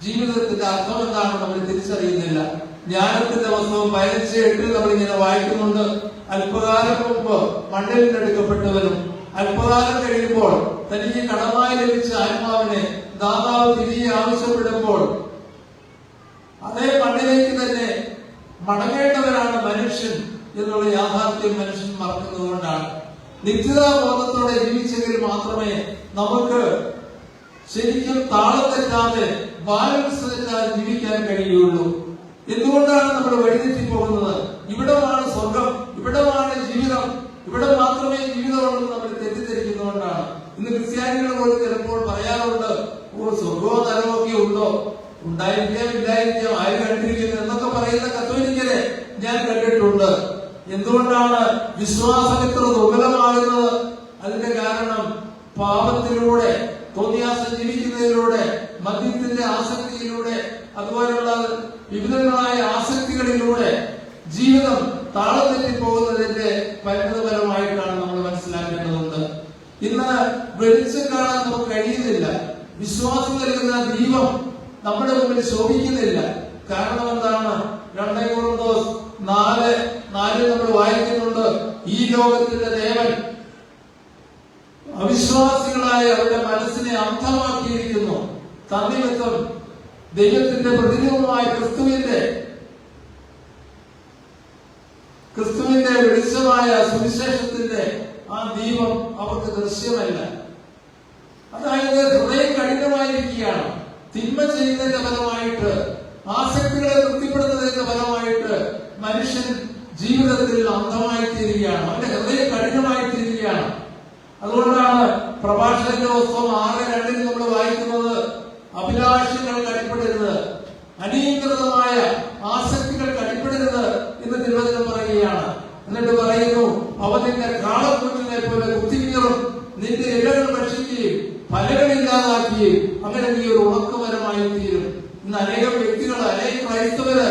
ജീവിതത്തിന്റെ അർത്ഥം എന്താണ് നമ്മൾ തിരിച്ചറിയുന്നില്ല. ജ്ഞാനത്തിന്റെ പുസ്തകം 15:8 നമ്മളിങ്ങനെ വായിക്കുന്നുണ്ട്. അല്പകാലം മുമ്പ് മണ്ണിലെടുക്കപ്പെട്ടവനും അല്പകാലം കഴിയുമ്പോൾ തനിക്ക് കടമായി ലഭിച്ച ആത്മാവിനെ ദാതാവ് തിരികെ ആവശ്യപ്പെടുമ്പോൾ അതേ മണ്ണിലേക്ക് തന്നെ മടങ്ങേണ്ടവരാണ് മനുഷ്യൻ എന്നുള്ള യാഥാർത്ഥ്യം മനുഷ്യൻ മറക്കുന്നതുകൊണ്ടാണ്. നിത്യതാബോധത്തോടെ ജീവിച്ചെങ്കിൽ മാത്രമേ നമുക്ക് ശരിക്കും താളം തെറ്റാതെ, ബാലൻസ് തെറ്റാതെ ജീവിക്കാൻ കഴിയുള്ളൂ. എന്തുകൊണ്ടാണ് നമ്മൾ വഴിതെറ്റി പോകുന്നത്? ഇവിടമാണ് സ്വർഗം, ഇവിടമാണ് ജീവിതം, ഇവിടെ മാത്രമേ ജീവിതമുള്ളൂ നമ്മൾ തെറ്റിദ്ധരിക്കുന്നതുകൊണ്ടാണ്. ഇന്ന് ക്രിസ്ത്യാനികൾ പോലും ചിലപ്പോൾ പറയാറുണ്ട്, സ്വർഗമോ നരകമോ ഒക്കെ ഉണ്ടോ? ഉണ്ടായിരിക്കാം, ഇല്ലായിരിക്കാം, ആര് കണ്ടിരിക്കുന്നു എന്നൊക്കെ പറയുന്ന കത്തോലിക്കരെ ഞാൻ കണ്ടിട്ടുണ്ട്. എന്തുകൊണ്ടാണ് വിശ്വാസം ഇത്ര ദുർബലമാകുന്നത്? അതിന്റെ കാരണം പാപത്തിലൂടെ, തോന്നിയാസം ജീവിക്കുന്നതിലൂടെ, മദ്യത്തിന്റെ ആസക്തിയിലൂടെ, അതുപോലുള്ള വിവിധങ്ങളായ ആസക്തികളിലൂടെ ജീവിതം താളം തെറ്റിപ്പോകുന്നതിന്റെ പരിണിതഫലമായിട്ടാണ് നമ്മൾ മനസ്സിലാക്കേണ്ടതുണ്ട്. ഇന്ന് വെളിച്ചം കാണാൻ നമുക്ക് കഴിയുന്നില്ല. വിശ്വാസം നൽകുന്ന ദീപം നമ്മുടെ മുമ്പിൽ ശോഭിക്കുന്നില്ല. കാരണം എന്താണ്? 2 കൊരിന്തോസ് 4:4 നമ്മൾ വായിക്കുന്നുണ്ട്, ഈ ലോകത്തിന്റെ ദേവൻ അവിശ്വാസികളായ അവരുടെ മനസ്സിനെ അന്ധമാക്കിയിരിക്കുന്നു. തന്നിമിത്തം ദൈവത്തിന്റെ പ്രതിരൂപമായ ക്രിസ്തുവിന്റെ വെളിച്ചമായ സുവിശേഷത്തിന്റെ ആ ദീപം അവർക്ക് ദൃശ്യമല്ല. അതായത് ഹൃദയം കഠിനമായിരിക്കുകയാണ്. തിന്മ ചെയ്യുന്നതിന്റെ ഫലമായിട്ട്, ആസക്തികളെ തൃപ്തിപ്പെടുന്നതിന്റെ ഫലമായിട്ട് മനുഷ്യൻ ജീവിതത്തിൽ അന്ധമായി തീരുകയാണ്. അവന്റെ ഹൃദയം കഠിനമായി തീരുകയാണ്. അതുകൊണ്ടാണ് പ്രഭാഷകന്റെ പുസ്തകം 6:2 നമ്മൾ വായിക്കുന്നത്, അഭിലാഷങ്ങൾ കടിപ്പെടരുത്, അനീകൃതമായ ആസക്തികൾ കടിപ്പെടരുത് എന്ന് തിരുവചനം പറയുകയാണ്. എന്നിട്ട് പറയുന്നു, അവ നിന്റെ കാളക്കൂറ്റിനെ പോലെ കുത്തിക്കീറും, നിന്റെ ഇലകൾ ഭക്ഷിക്കുകയും ഫലങ്ങളില്ലാതാക്കുകയും അങ്ങനെ നീ ഒരു ഉണക്കുമരമായി തീരും. ഇന്ന് അനേകം വ്യക്തികൾ, അനേകം ക്രൈസ്തവര്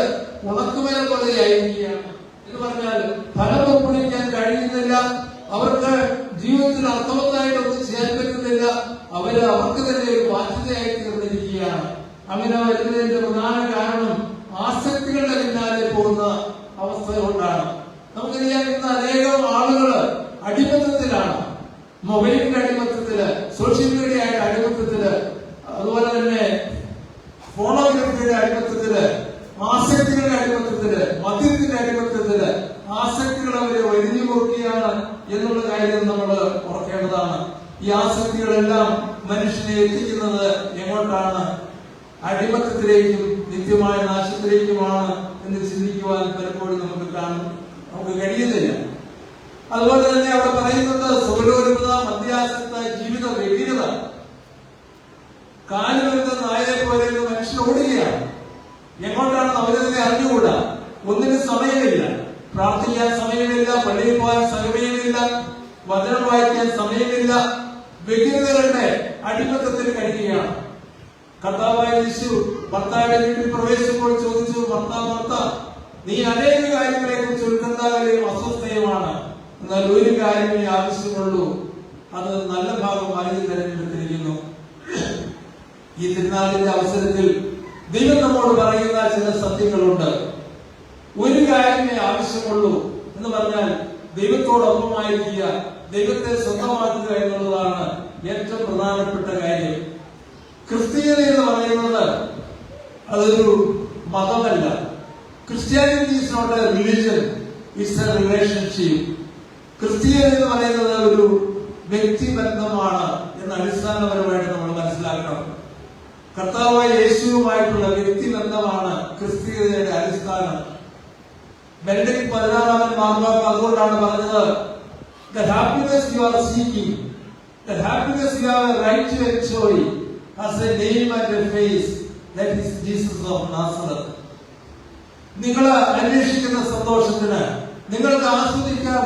ഉണക്കുമരം പോലെയായിരിക്കുകയാണ്. എന്ന് പറഞ്ഞാൽ ഫലം പുറപ്പെടുവിക്കാൻ കഴിയുന്നില്ല, അവർക്ക് ജീവിതത്തിൽ അർത്ഥവത്തായിട്ടൊന്നും ചെയ്യാൻ പറ്റുന്നില്ല, അവർക്ക് തന്നെ ഒരു ബാധ്യതയായി തീർന്നിരിക്കുകയാണ്. അങ്ങനെ വരുന്നതിന്റെ പ്രധാന കാരണം ആസക്തികളുടെ പിന്നാലെ പോകുന്ന അവസ്ഥ കൊണ്ടാണ്. നമുക്കറിയാം, ഇന്ന് അനേകം ആളുകള് അടിമത്തത്തിലാണ്. മൊബൈലിന്റെ അടിമത്തത്തില്, സോഷ്യൽ മീഡിയയുടെ അടിമത്തത്തില്, അതുപോലെ തന്നെ ഫോണോഗ്രാഫിയുടെ അടിമത്തത്തില്, ആസക്തികളുടെ അടിമത്തത്തില്, മദ്യത്തിന്റെ അടിമത്തത്തില് ആസക്തികൾ അവരെ വരിഞ്ഞു മുറുക്കുകയാണ് എന്നുള്ള കാര്യം നമ്മൾ ഓർക്കേണ്ടതാണ്. ഈ ആസക്തികളെല്ലാം മനുഷ്യനെ എത്തിക്കുന്നത് എങ്ങോട്ടാണ്? അടിമത്തത്തിലേക്കും നിത്യമായ നാശത്തിലേക്കുമാണ് എന്ന് ചിന്തിക്കുവാൻ പലപ്പോഴും നമുക്ക് കഴിയുന്നില്ല. അതുപോലെ തന്നെ അവിടെ പറയുന്നത് സുഖലോലുപത, മദ്യാസക്ത, ജീവിത വ്യഗ്രത, കാലുവരുന്ന നായരെ പോലെ മനുഷ്യൻ ഓടുകയാണ്. എങ്ങോട്ടാണെന്ന് അവരതിനെ അറിഞ്ഞുകൂടാ. ഒന്നിനും സമയമില്ല, പ്രാർത്ഥിക്കാൻ സമയമില്ല, പള്ളിയിൽ പോകാൻ സമയമില്ല, വചനം വായിക്കാൻ സമയമില്ല. വ്യഗ്രതകളുടെ അടിമത്തത്തിൽ കഴിയുകയാണ്. കർത്താവായ യേശു ഭർത്താവിന്റെ വീട്ടിൽ പ്രവേശിച്ചപ്പോൾ ചോദിച്ചു, ഭർത്താവ്, നീ അനേക കാര്യങ്ങളെ കുറിച്ച് ഉത്കണ്ഠാകലയും അസ്വസ്ഥയുമാണ്, എന്നാൽ ഒരു കാര്യമേ ആവശ്യമുള്ളൂ, അത് നല്ല ഭാഗം വായിച്ച് തെരഞ്ഞെടുത്തിരിക്കുന്നു. ഈ തിരുനാളിന്റെ അവസരത്തിൽ ദൈവം നമ്മോട് പറയുന്ന ചില സത്യങ്ങളുണ്ട്. ഒരു കാര്യമേ ആവശ്യമുള്ളൂ എന്ന് പറഞ്ഞാൽ ദൈവത്തോടൊപ്പമായിരിക്കുക, ദൈവത്തെ സ്വന്തമാക്കുക എന്നുള്ളതാണ് ഏറ്റവും പ്രധാനപ്പെട്ട കാര്യം. ക്രിസ്തീയത എന്ന് പറയുന്നത് അതൊരു മതമല്ല. Christianity is not a religion. It's a relationship. Christian എന്ന് പറയുന്നത് ഒരു വ്യക്തിബന്ധമാണ് എന്ന് അടിസ്ഥാനപരമായിട്ട് നമ്മൾ മനസ്സിലാക്കണം. കർത്താവായ യേശുവുമായിട്ടുള്ള വ്യക്തിബന്ധമാണ് ക്രിസ്തീയതയുടെ അടിസ്ഥാനം. ബെനഡിക്ട് 16 മാർപ്പാപ്പ അതുകൊണ്ടാണ് പറഞ്ഞത്, the happiness you are seeking, the happiness you have a right to enjoy has a name and a face, that is Jesus of Nazareth. നിങ്ങൾ അന്വേഷിക്കുന്ന സന്തോഷത്തിന്, നിങ്ങൾക്ക് ആസ്വദിക്കാൻ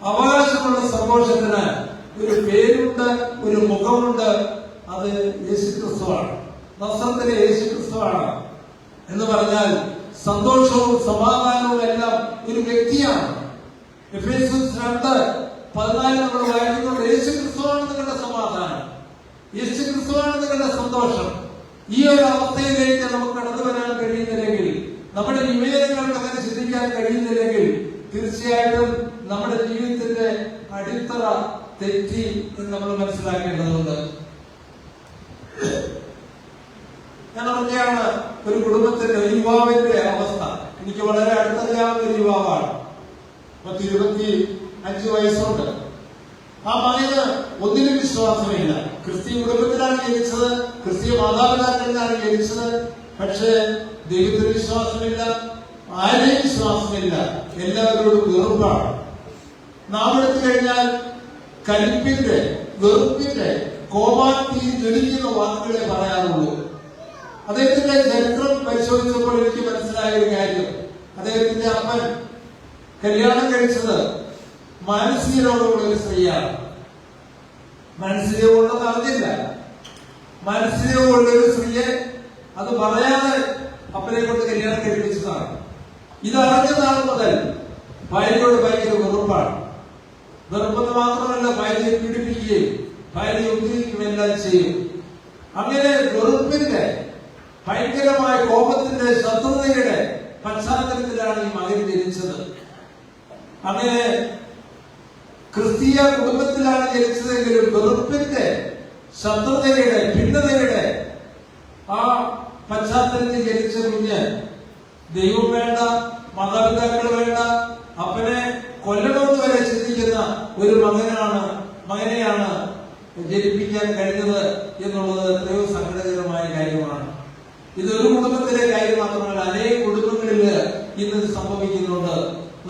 അവകാശമുള്ള സന്തോഷത്തിന് ഒരു പേരുണ്ട്, ഒരു മുഖമുണ്ട്. അത് യേശുക്രിസ്തുവാണ്. നസറത്തിലെ യേശുക്രിസ്തുവാണ് എന്ന് പറഞ്ഞാൽ സന്തോഷവും സമാധാനവും എല്ലാം ഒരു വ്യക്തിയാണ്. എഫേസ്യസ് 2:14 നമ്മൾ വായിക്കുന്നുണ്ട്, യേശുക്രിസ്തുവാണ് നിങ്ങളുടെ സമാധാനം, യേശുക്രിസ്തുവാണ് നിങ്ങളുടെ സന്തോഷം. ഈ ഒരു അവസ്ഥയിലേക്ക് നമുക്ക് കടന്നു വരാൻ കഴിയുന്നില്ലെങ്കിൽ, നമ്മുടെ വിവേകങ്ങൾക്ക് അങ്ങനെ ചിന്തിക്കാൻ കഴിയുന്നില്ലെങ്കിൽ, തീർച്ചയായിട്ടും നമ്മുടെ ജീവിതത്തിന്റെ അടിത്തറ തെറ്റി എന്ന് നമ്മൾ മനസ്സിലാക്കേണ്ടതുണ്ട്. ഞാൻ പറഞ്ഞാണ് ഒരു കുടുംബത്തിന്റെ യുവാവിന്റെ അവസ്ഥ. എനിക്ക് വളരെ അടുത്തറിയാവുന്ന ഒരു യുവാവാണ്. 25 വയസ്സുണ്ട്. ആ മകന് ഒന്നിനും വിശ്വാസമില്ല. ക്രിസ്തീയ കുടുംബത്തിലാണ് ജനിച്ചത്, ക്രിസ്തീയ മാതാപിതാക്കളിലാണ് ജനിച്ചത്. പക്ഷേ ദൈവത്തിന് വിശ്വാസമില്ല, ആരെയും വിശ്വാസമില്ല, എല്ലാവരോടും വെറുപ്പാണ്. നാം എടുത്തു കഴിഞ്ഞാൽ കലിപ്പിന്റെ, വെറുപ്പിന്റെ, കോപാഗ്നി ജ്വലിക്കുന്ന വാക്കുകളെ പറയാറുള്ളൂ. അദ്ദേഹത്തിന്റെ ചരിത്രം പരിശോധിച്ചപ്പോൾ എനിക്ക് മനസ്സിലായ ഒരു കാര്യം, അദ്ദേഹത്തിന്റെ അമ്മൻ കല്യാണം കഴിച്ചത് മാനസിക രോഗമുള്ള ഒരു സ്ത്രീയാണ്. മാനസിക രോഗമുണ്ടെന്ന് അറിഞ്ഞില്ല. മാനസിക രോഗമുള്ള ഒരു സ്ത്രീയെ അത് പറയാതെ അപ്പനെ കൊണ്ട് കല്യാണം കഴിപ്പിച്ചതാണ്. ഇതറിഞ്ഞ നാൾ മുതൽ ഭാര്യയോട് ഭയങ്കര വെറുപ്പാണ്. വെറുപ്പെന്ന് മാത്രമല്ല, ഭാര്യയെ പീഡിപ്പിക്കുകയും ഭാര്യയെ ഉപദ്രവിക്കുകയും എല്ലാം ചെയ്യും. അങ്ങനെ വെറുപ്പിന്റെ, ഭയങ്കരമായ കോപത്തിന്റെ, ശത്രുതയുടെ പശ്ചാത്തലത്തിലാണ് ഈ മകൻ ജനിച്ചത്. അങ്ങനെ ക്രിസ്തീയ കുടുംബത്തിലാണ് ജനിച്ചതെങ്കിലും വെറുപ്പിന്റെ, ശത്രുതയുടെ, ഭിന്നതയുടെ ആ പശ്ചാത്തലത്തിൽ ജനിച്ച കുഞ്ഞ് ദൈവം വേണ്ട, മാതാപിതാക്കൾ വേണ്ട, അപ്പനെ കൊല്ലണമെന്ന് വരെ ചിന്തിക്കുന്ന ഒരു മകനെയാണ് ജനിപ്പിക്കാൻ കഴിഞ്ഞത് എന്നുള്ളത് എത്രയോ സങ്കടകരമായ കാര്യമാണ്. ഇതൊരു കുടുംബത്തിലെ കാര്യം മാത്രമല്ല, അനേക കുടുംബങ്ങളിൽ ഇന്ന് സംഭവിക്കുന്നുണ്ട്.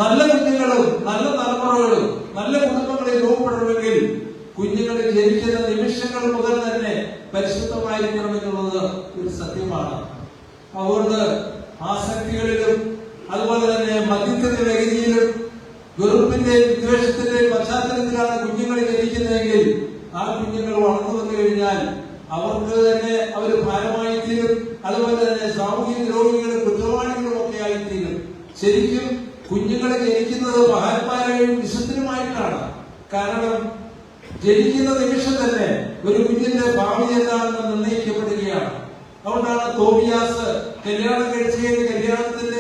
നല്ല കുഞ്ഞുങ്ങളും നല്ല തലമുറകളും നല്ല കുടുംബങ്ങളിൽ രൂപപ്പെടണമെങ്കിൽ കുഞ്ഞുങ്ങൾ ജനിക്കുന്ന നിമിഷങ്ങൾ മുതൽ തന്നെ പരിശുദ്ധമായിരിക്കണം എന്നുള്ളത് ഒരു സത്യമാണ്. അതുകൊണ്ട് ആസക്തികളിലും അതുപോലെ തന്നെ മദ്യത്തിന്റെ ലഹരിയിലും വെറുപ്പിന്റെയും വിദ്വേഷത്തിന്റെയും പശ്ചാത്തലത്തിലാണ് കുഞ്ഞുങ്ങൾ ജനിക്കുന്നതെങ്കിൽ ആ കുഞ്ഞുങ്ങൾ വളർന്നു വന്നു കഴിഞ്ഞാൽ അവർക്ക് തന്നെ അവർ ഭാരമായി തീരും. അതുപോലെ തന്നെ സാമൂഹിക ദ്രോഹികളും കുറ്റവാളികളും ഒക്കെ ആയിത്തീരും. ശരിക്കും കുഞ്ഞുങ്ങളെ ജനിക്കുന്നത് മഹാന്മാരെയും വിശുദ്ധരുമായിട്ടാണ്. കാരണം ജനിക്കുന്ന നിമിഷം തന്നെ ഒരു കുഞ്ഞിന്റെ ഭാവി എന്താണെന്ന് നിർണ്ണയിക്കപ്പെടുകയാണ്. അതുകൊണ്ടാണ് തോബിയാസ് കല്യാണം കഴിച്ച് കല്യാണത്തിന്റെ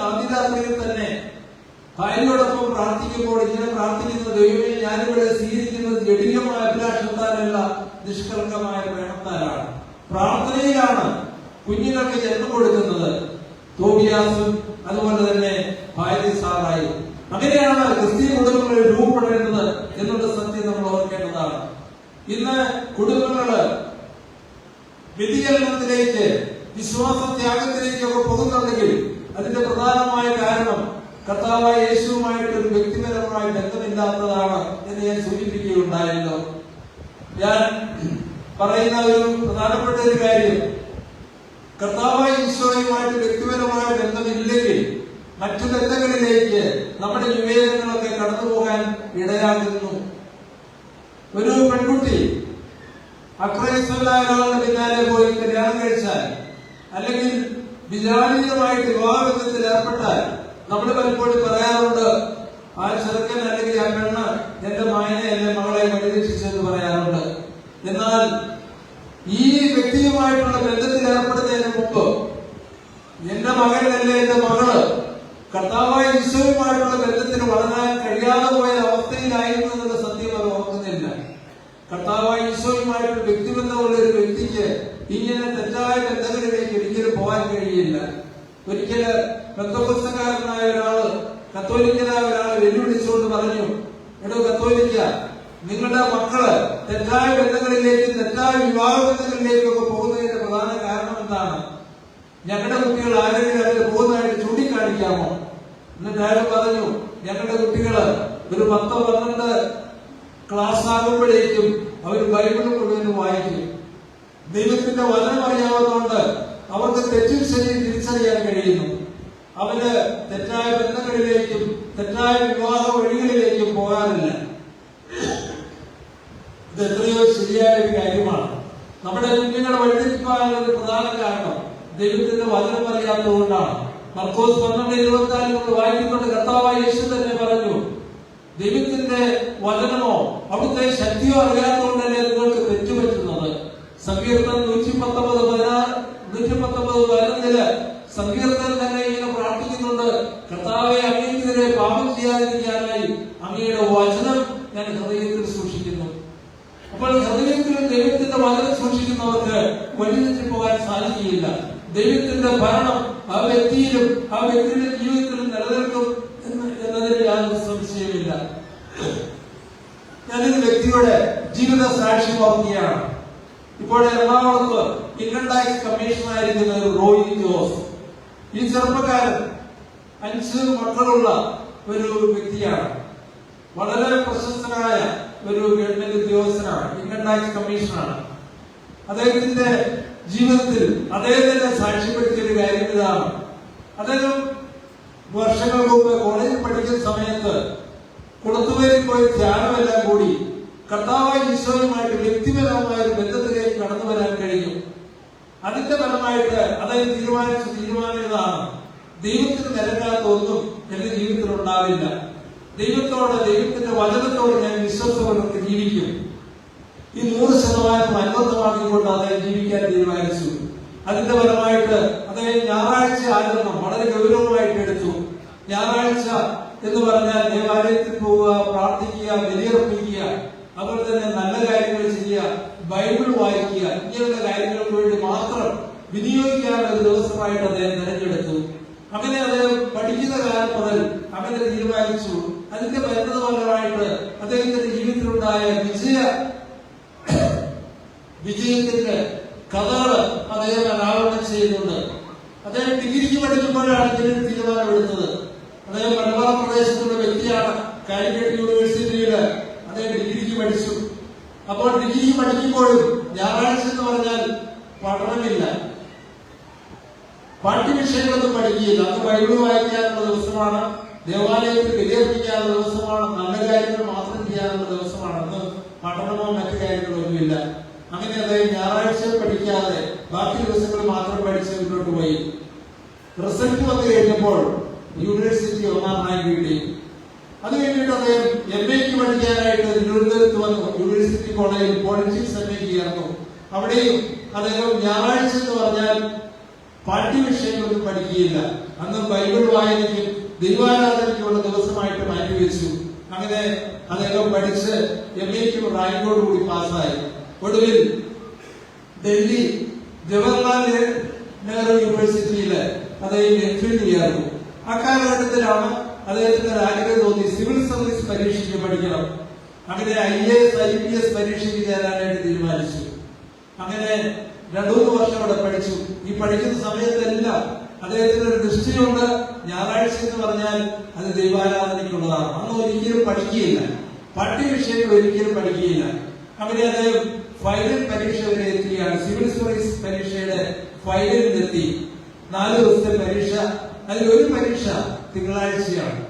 ആദ്യ രാത്രിയിൽ തന്നെ ഭാര്യയോടൊപ്പം പ്രാർത്ഥിക്കുമ്പോൾ ഇങ്ങനെ പ്രാർത്ഥിക്കുന്നത്, ദൈവമേ, ഞാനിവിടെ സ്വീകരിക്കുന്നത് ജടികമായ അഭിലാഷത്താലല്ല, നിഷ്കളങ്കമായ പ്രേമത്താലാണ്. പ്രാർത്ഥനയിലാണ് കുഞ്ഞുങ്ങൾക്ക് ജന്മം കൊടുക്കുന്നത്. തോബിയാസും അതുപോലെ തന്നെ ഭാര്യ സാറായി. അങ്ങനെയാണ് ക്രിസ്തീയ കുടുംബങ്ങളിൽ രൂപപ്പെടേണ്ടത് എന്നുള്ള സത്യം നമ്മൾ ഓർക്കേണ്ടതാണ്. ഇന്ന് കുടുംബങ്ങള് വ്യതിചലനത്തിലേക്ക്, വിശ്വാസത്യാഗത്തിലേക്കൊക്കെ പോകുന്നുണ്ടെങ്കിൽ അതിന്റെ പ്രധാനമായ കാരണം കർത്താവായ യേശുവുമായിട്ട് ഒരു വ്യക്തിപരമായ ബന്ധമില്ലാത്തതാണ് എന്ന് ഞാൻ സൂചിപ്പിക്കുകയുണ്ടായല്ലോ. ഞാൻ പറയുന്ന ഒരു പ്രധാനപ്പെട്ട ഒരു കാര്യം, കർത്താവായ ഈശോയുമായിട്ട് വ്യക്തിപരമായ ബന്ധമില്ലെങ്കിൽ മറ്റു ബന്ധങ്ങളിലേക്ക് നമ്മുടെ വിവേചനങ്ങളൊക്കെ കടന്നു പോകാൻ ഇടയാകുന്നു. ഒരു പെൺകുട്ടി അക്രൈസ്തവനായ ഒരാളുടെ പിന്നാലെ പോയി കല്യാണം കഴിച്ചാൽ, അല്ലെങ്കിൽ വിചാരിതമായിട്ട് വിവാഹബന്ധത്തിൽ ഏർപ്പെട്ടാൽ നമ്മൾ പലപ്പോഴും പറയാറുണ്ട്, ആ ചെറുക്കൻ അല്ലെങ്കിൽ ആ പെണ്ണ് എന്റെ മകനെ എന്റെ മകളെ പരിരക്ഷിച്ചെന്ന് പറയാറുണ്ട്. എന്നാൽ ഈ വ്യക്തിയുമായിട്ടുള്ള ബന്ധത്തിൽ ഏർപ്പെടുന്നതിന് മുമ്പ് എന്റെ മകനല്ലേ എന്റെ മകള് കർത്താവായ ഈശോയുമായിട്ടുള്ള ബന്ധത്തിന് വളരാൻ കഴിയാതെ പോയ അവസ്ഥയിലായിരുന്നു എന്നുള്ള സത്യം അവർ ഓർക്കുന്നില്ല. കർത്താവായ ഈശോയുമായിട്ട് വ്യക്തിബന്ധമുള്ള ഒരു വ്യക്തിക്ക് ഇങ്ങനെ തെറ്റായ ബന്ധങ്ങളിലേക്ക് ഒരിക്കലും പോകാൻ കഴിയില്ല. ഒരിക്കല് ബന്ധപുസ്തകാരനായ കത്തോലിക്കനായ ഒരാളെ വെല്ലുവിളിച്ചുകൊണ്ട് പറഞ്ഞു, എടോ കത്തോലിക്ക, നിങ്ങളുടെ മക്കള് തെറ്റായ ബന്ധങ്ങളിലേക്ക്, തെറ്റായ വിവാഹ ബന്ധങ്ങളിലേക്കൊക്കെ പോകുന്നതിന്റെ പ്രധാന കാരണം എന്താണ്? ഞങ്ങളുടെ കുട്ടികൾ ആരെങ്കിലും അതിൽ പോകുന്നതായിട്ട് ചൂണ്ടിക്കാണിക്കാമോ? എന്നിട്ട് അയാൾ പറഞ്ഞു, ഞങ്ങളുടെ കുട്ടികള് ഒരു 10-12 ക്ലാസ് ആകുമ്പോഴേക്കും അവർ ബൈബിൾ മുഴുവൻ വായിക്കും. ദൈവത്തിന്റെ വചനം അറിയാവുന്നതുകൊണ്ട് അവർക്ക് തെറ്റും ശരിയും തിരിച്ചറിയാൻ കഴിയുന്നു. അവര് തെറ്റായ ബന്ധങ്ങളിലേക്കും തെറ്റായ വിവാഹ വഴികളിലേക്കും പോകാറില്ല. ഇത് എത്രയോ ശരിയായ ഒരു കാര്യമാണ്. നമ്മുടെ കുഞ്ഞുങ്ങളെ വഴിതെറ്റിപ്പാനുള്ള ഒരു പ്രധാന കാരണം ദൈവത്തിന്റെ വചനം അറിയാത്തതുകൊണ്ടാണ്. മർക്കോസ് 12:24 നമ്മൾ വായിക്കുന്നുണ്ട്, കർത്താവായ യേശു തന്നെ പറഞ്ഞു, ദൈവത്തിന്റെ വചനമോ അവിടുത്തെ ശക്തിയോ അറിയാത്തതുകൊണ്ടല്ലേ നിങ്ങൾക്ക് തെറ്റുപറ്റുന്നത്. സങ്കീർത്തനം 119:11 സങ്കീർത്തനം തന്നെ ഇങ്ങനെ പ്രാർത്ഥിക്കുന്നുണ്ട്, കർത്താവെ, അങ്ങേക്കെതിരെ പാപം ചെയ്യാതിരിക്കാനായി അങ്ങയുടെ വചനം ഞാൻ ഹൃദയത്തിൽ സൂക്ഷിക്കുന്നു. അപ്പോൾ ഹൃദയത്തിൽ ദൈവത്തിന്റെ വചനം സൂക്ഷിക്കുന്നവർക്ക് വഴിതെറ്റി പോകാൻ സാധിക്കുകയില്ല. ദൈവത്തിന്റെ ഭരണം ആ വ്യക്തിയിലും ആ വ്യക്തിയുടെ ജീവിതത്തിലും നിലനിൽക്കും എന്നതിൽ യാതൊരു സംശയമില്ല. ഞാനൊരു വ്യക്തിയുടെ ജീവിത സാക്ഷി ഓർക്കുകയാണ്. ഇപ്പോൾ എറണാകുളത്ത് ഇൻകം ടാക്സ് കമ്മീഷണറായിരിക്കുന്ന ഒരു റോയി ജോസ്. ഈ ചെറുപ്പക്കാരൻ 5 മക്കളുള്ള ഒരു വ്യക്തിയാണ്. വളരെ പ്രശസ്തനായ ഒരു ഗവൺമെന്റ് ഉദ്യോഗസ്ഥനാണ്, ഇൻകം ടാക്സ് കമ്മീഷണറാണ്. അദ്ദേഹത്തിന്റെ ജീവിതത്തിൽ അദ്ദേഹം തന്നെ സാക്ഷ്യപ്പെടുത്തിയ ഒരു കാര്യം ഇതാണ്. അദ്ദേഹം വർഷങ്ങൾക്ക് മുമ്പ് കോളേജിൽ പഠിക്കുന്ന സമയത്ത് കുളത്തുപേരിൽ പോയി ധ്യാനമെല്ലാം കൂടി കർത്താവായ ഈശോയുമായിട്ട് വ്യക്തിപരമായ ഒരു ബന്ധത്തിലേക്ക് കടന്നു വരാൻ കഴിഞ്ഞു. അതിന്റെ ഫലമായിട്ട് അദ്ദേഹം തീരുമാനം ഇതാണ്, ദൈവത്തിന് നിരക്കാത്ത ഒന്നും എന്റെ ജീവിതത്തിൽ ഉണ്ടാവില്ല. ദൈവത്തോട്, ദൈവത്തിന്റെ വചനത്തോട് ഞാൻ വിശ്വാസത്തോടെ ജീവിക്കും. ഈ 100% അന്വർത്ഥമാക്കിക്കൊണ്ട് അദ്ദേഹം ജീവിക്കാൻ തീരുമാനിച്ചു. അതിന്റെ ഫലമായിട്ട് അദ്ദേഹം ഞായറാഴ്ച ആചരണം വളരെ ഗൗരവമായിട്ട് എടുത്തു. ഞായറാഴ്ച എന്ന് പറഞ്ഞാൽ ദേവാലയത്തിൽ പോവുക, പ്രാർത്ഥിക്കുക, ബലിയർപ്പിക്കുക, അതുപോലെ തന്നെ നല്ല കാര്യങ്ങൾ ചെയ്യുക, ബൈബിൾ വായിക്കുക, ഇങ്ങനെയുള്ള കാര്യങ്ങൾക്ക് വേണ്ടി മാത്രം വിനിയോഗിക്കാനുള്ള ഒരു ദിവസമായിട്ട് അദ്ദേഹം തിരഞ്ഞെടുത്തു. അങ്ങനെ അദ്ദേഹം പഠിക്കുന്ന കാലം മുതൽ അങ്ങനെ തീരുമാനിച്ചു. അതിന്റെ പരിണതഫലമായിട്ട് അദ്ദേഹത്തിന്റെ ജീവിതത്തിലുണ്ടായ വിജയത്തിന്റെ കഥകൾ അദ്ദേഹം അനാവരണം ചെയ്യുന്നുണ്ട്. അദ്ദേഹം ഡിഗ്രിക്ക് പഠിക്കുമ്പോഴാണ് ഇതിനൊരു തീരുമാനമെടുത്തത്. അദ്ദേഹം മലബാർ പ്രദേശത്തുള്ള വ്യക്തിയാണ്. കാലിക്കറ്റ് യൂണിവേഴ്സിറ്റിയിൽ അദ്ദേഹം ഡിഗ്രിക്ക് പഠിച്ചു. അപ്പോൾ ഡിഗ്രിക്ക് പഠിക്കുമ്പോഴും ഞായറാഴ്ച എന്ന് പറഞ്ഞാൽ പഠനമില്ല, പാഠ്യവിഷയങ്ങളൊന്നും പഠിക്കുകയില്ല. അന്ന് ബൈബിൾ വായിക്കാനുള്ള ദിവസമാണ്, ദേവാലയത്തിൽ ബലിയർപ്പിക്കാനുള്ള ദിവസമാണ്, നല്ല കാര്യങ്ങൾ മാത്രം ചെയ്യാനുള്ള ദിവസമാണ്. അന്ന് പഠനമോ മറ്റു കാര്യങ്ങളോ ഒന്നുമില്ല. അങ്ങനെ അദ്ദേഹം ഞായറാഴ്ച പഠിക്കാതെ ബാക്കി ദിവസങ്ങൾ മാത്രം പഠിച്ച് മുന്നോട്ട് പോയി. റിസൾട്ട് വന്നു കഴിഞ്ഞപ്പോൾ യൂണിവേഴ്സിറ്റി 1ാം റാങ്ക് കിട്ടി. അത് കഴിഞ്ഞിട്ട് അദ്ദേഹം MA പഠിക്കാനായിട്ട് തിരുവനന്തപുരത്ത് വന്നു. യൂണിവേഴ്സിറ്റി കോളേജിൽ പോളിറ്റിക്സ് MA ചേർന്നു. അവിടെയും അദ്ദേഹം ഞായറാഴ്ച എന്ന് പറഞ്ഞാൽ പാഠ്യവിഷയങ്ങളൊന്നും പഠിക്കുകയില്ല. അന്ന് ബൈബിൾ വായനയ്ക്കും ദൈവാരാധനയ്ക്കുള്ള ദിവസമായിട്ട് മാറ്റിവെച്ചു. അങ്ങനെ അദ്ദേഹം പഠിച്ച് MA റാങ്കോടുകൂടി പാസ്സായി. ഒടുവിൽ ഡൽഹി ജവഹർലാൽ നെഹ്റു യൂണിവേഴ്സിറ്റിയില് അദ്ദേഹം MPhil ചേർന്നു. അക്കാലഘട്ടത്തിലാണ് അദ്ദേഹത്തിന് ഒരു ആഗ്രഹം തോന്നി, സിവിൽ സർവീസ് പരീക്ഷയ്ക്ക് പഠിക്കണം. അങ്ങനെ IAS IPS പരീക്ഷയ്ക്ക് ചേരാനായിട്ട് തീരുമാനിച്ചു. അങ്ങനെ 2-3 വർഷം അവിടെ പഠിച്ചു. ഈ പഠിക്കുന്ന സമയത്തെല്ലാം അദ്ദേഹത്തിന് ഒരു ദൃഷ്ടിയുണ്ട്. ഞായറാഴ്ച എന്ന് പറഞ്ഞാൽ അത് ദൈവാരാധനയ്ക്കുള്ളതാണ്. അന്ന് ഒരിക്കലും പഠിക്കുകയില്ല, പാഠ്യവിഷയങ്ങൾ ഒരിക്കലും പഠിക്കുകയില്ല. അങ്ങനെ അദ്ദേഹം ഫൈനൽ പരീക്ഷ വരെ എത്തുകയാണ്. സിവിൽ സർവീസ് പരീക്ഷയുടെ ഫൈനലിലെത്തി. 4 ദിവസത്തെ പരീക്ഷ. അതിലൊരു പരീക്ഷ തിങ്കളാഴ്ചയാണ്.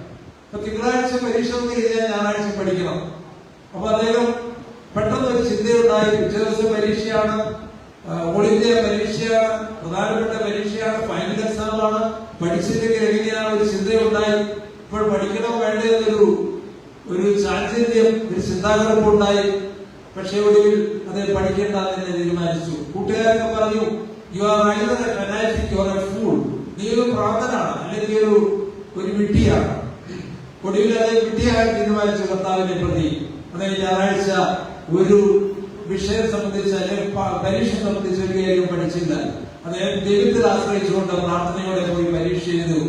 അപ്പൊ തിങ്കളാഴ്ച പരീക്ഷ എന്ന് കഴിഞ്ഞാൽ ഞായറാഴ്ച പഠിക്കണം. അപ്പൊ അദ്ദേഹം പെട്ടെന്ന് ഒരു ചിന്തയുണ്ടായി, പിറ്റേ ദിവസം പരീക്ഷയാണ്, ഓൾ ഇന്ത്യ പരീക്ഷയാണ്, പ്രധാനപ്പെട്ട പരീക്ഷയാണ്, ഫൈനൽ എക്സാമാണ്, പഠിച്ചില്ലെങ്കിൽ എങ്ങനെയാണ് ഒരു ചിന്തയുണ്ടായി. ഇപ്പോൾ പഠിക്കണം വേണ്ട ഒരു ചാഞ്ചല്യം, ഒരു ചിന്താകുറപ്പുണ്ടായി. പക്ഷേ ഒടുവിൽ അദ്ദേഹം പഠിക്കേണ്ടെന്ന് തന്നെ തീരുമാനിച്ചു. കൂട്ടുകാരൊക്കെ പറഞ്ഞു, you are either A fanatic or A fool, നീ ഒരു പ്രാന്തനാണ് അല്ലെങ്കിൽ ഒരു വിഡ്ഢിയാണ്. ഒടുവിൽ അദ്ദേഹം വിഡ്ഢിയാകാൻ തീരുമാനിച്ചു കർത്താവിനെ പ്രതി. അദ്ദേഹം ഞായറാഴ്ച ഒരു വിഷയം സംബന്ധിച്ച് അല്ലെങ്കിൽ പരീക്ഷ സംബന്ധിച്ച് ഒരു കാര്യം പഠിച്ചില്ല. അദ്ദേഹം ദൈവത്തിൽ ആശ്രയിച്ചുകൊണ്ട് പ്രാർത്ഥനയോടെ പോയി പരീക്ഷ എഴുതു.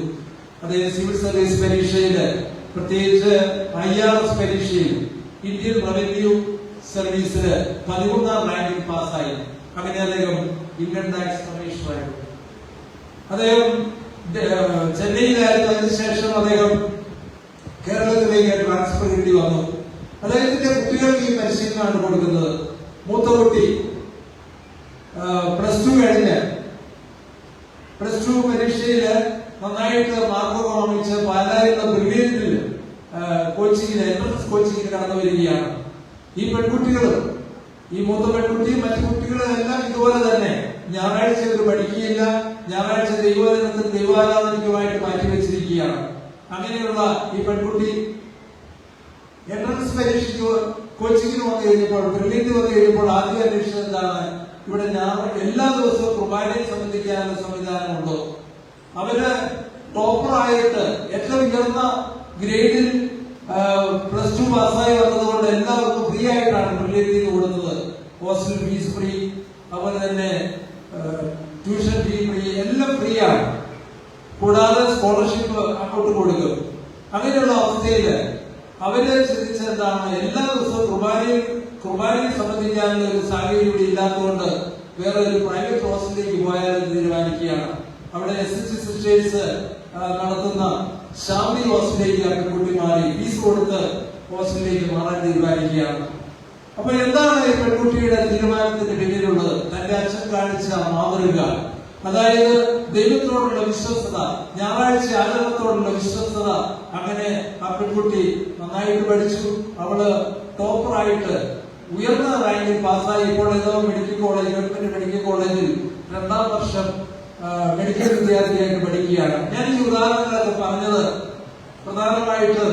അദ്ദേഹം സിവിൽ സർവീസ് പരീക്ഷയില്, പ്രത്യേകിച്ച് IRS പരീക്ഷയിൽ ഇന്ത്യൻ റവന്യൂ സർവീസില് 13ാം റാങ്കിൽ പാസ്സായി. അങ്ങനെ അദ്ദേഹം ഇൻകം ടാക്സ് കമ്മീഷണറായിരുന്നു. അദ്ദേഹം ചെന്നൈയിലായിരുന്നു. അതിനുശേഷം അദ്ദേഹം കേരളത്തിലേക്ക് ട്രാൻസ്ഫർ ചെയ്യേണ്ടി വന്നു. അദ്ദേഹത്തിന്റെ കുട്ടികൾക്ക് ഈ പരിശീലനമാണ് കൊടുക്കുന്നത്. മൂത്ത കുട്ടി +2 കഴിഞ്ഞ് +2 പരീക്ഷയില് നന്നായിട്ട് മാർക്ക് വാങ്ങിച്ച് പാലായിലുള്ള ബ്രില്യന്റിൽ കോച്ചിങ്ങിന്, എൻട്രൻസ് കോച്ചിങ്ങിന് കടന്നു വരികയാണ്. ഈ പെൺകുട്ടികളും, ഈ മൂത്ത പെൺകുട്ടിയും മറ്റു കുട്ടികളും എല്ലാം ഇതുപോലെ തന്നെ ഞായറാഴ്ച ഇവർ പഠിക്കുകയില്ല. ഞായറാഴ്ച ദൈവദിനത്തിൽ ദൈവാരാധനയ്ക്കുമായിട്ട് മാറ്റിവെച്ചിരിക്കുകയാണ്. അങ്ങനെയുള്ള ഈ പെൺകുട്ടി എൻട്രൻസ് പരീക്ഷയ്ക്ക് കോച്ചിങ്ങിന് വന്നു കഴിഞ്ഞപ്പോൾ, ബ്രില്യന്റ് വന്നു കഴിഞ്ഞപ്പോൾ ആദ്യം അന്വേഷിച്ചത് എന്താണ്, ഇവിടെ എല്ലാ ദിവസവും കുർബാനയെ സംബന്ധിക്കാനുള്ള സംവിധാനമുണ്ടോ? അവര് ടോപ്പറായിട്ട് ഏറ്റവും ഉയർന്ന ഗ്രേഡിൽ +2 പാസ്സായി വന്നതുകൊണ്ട് എല്ലാവർക്കും ഫ്രീ ആയിട്ടാണ് ബ്രില്യന്റിന് കൊടുത്തത്. ഹോസ്റ്റൽ ഫീസ് ഫ്രീ, അതുപോലെ തന്നെ ട്യൂഷൻ ഫീ ഫ്രീ, എല്ലാം ഫ്രീ ആണ്. കൂടാതെ സ്കോളർഷിപ്പ് അങ്ങോട്ട് കൊടുക്കും. അങ്ങനെയുള്ള അവസ്ഥയില് അവര് ചിന്തിച്ചത് എന്താണ്, എല്ലാ ദിവസവും കുർബാനയെ സംബന്ധിക്കാനുള്ള ഒരു സാഹചര്യം ഇവിടെ ഇല്ലാത്തതുകൊണ്ട് വേറെ ഒരു പ്രൈവറ്റ് ഹോസ്റ്റലിലേക്ക് പോയാലും തീരുമാനിക്കുകയാണ്. അവിടെ SH സിസ്റ്റേഴ്സ് നടത്തുന്ന ശാന്തി ഹോസ്റ്റലിലേക്ക് ആ പെൺകുട്ടി മാറി ഫീസ് കൊടുത്ത് ഹോസ്റ്റലിലേക്ക് മാറാൻ തീരുമാനിക്കുകയാണ്. അപ്പൊ എന്താണ് ഈ പെൺകുട്ടിയുടെ തീരുമാനത്തിന് പിന്നിലുള്ളത്? തന്റെ അച്ഛൻ കാണിച്ച മാതൃക, അതായത് ദൈവത്തോടുള്ള വിശ്വസ്തത, ഞായറാഴ്ച ആചരണത്തോടുള്ള വിശ്വസ്തത. അങ്ങനെ ആ പെൺകുട്ടി നന്നായിട്ട് പഠിച്ചു. അവള് ടോപ്പറായിട്ട് ഉയർന്ന റാങ്കിൽ പാസ്സായി. ഇപ്പോൾ ഏതോ മെഡിക്കൽ കോളേജ്, ഗവൺമെന്റ് മെഡിക്കൽ കോളേജിൽ 2ാം വർഷം മെഡിക്കൽ വിദ്യാർത്ഥിയായിട്ട് പഠിക്കുകയാണ്. ഞാൻ ഈ ഉദാഹരണങ്ങളൊക്കെ പറഞ്ഞത് പ്രധാനമായിട്ട്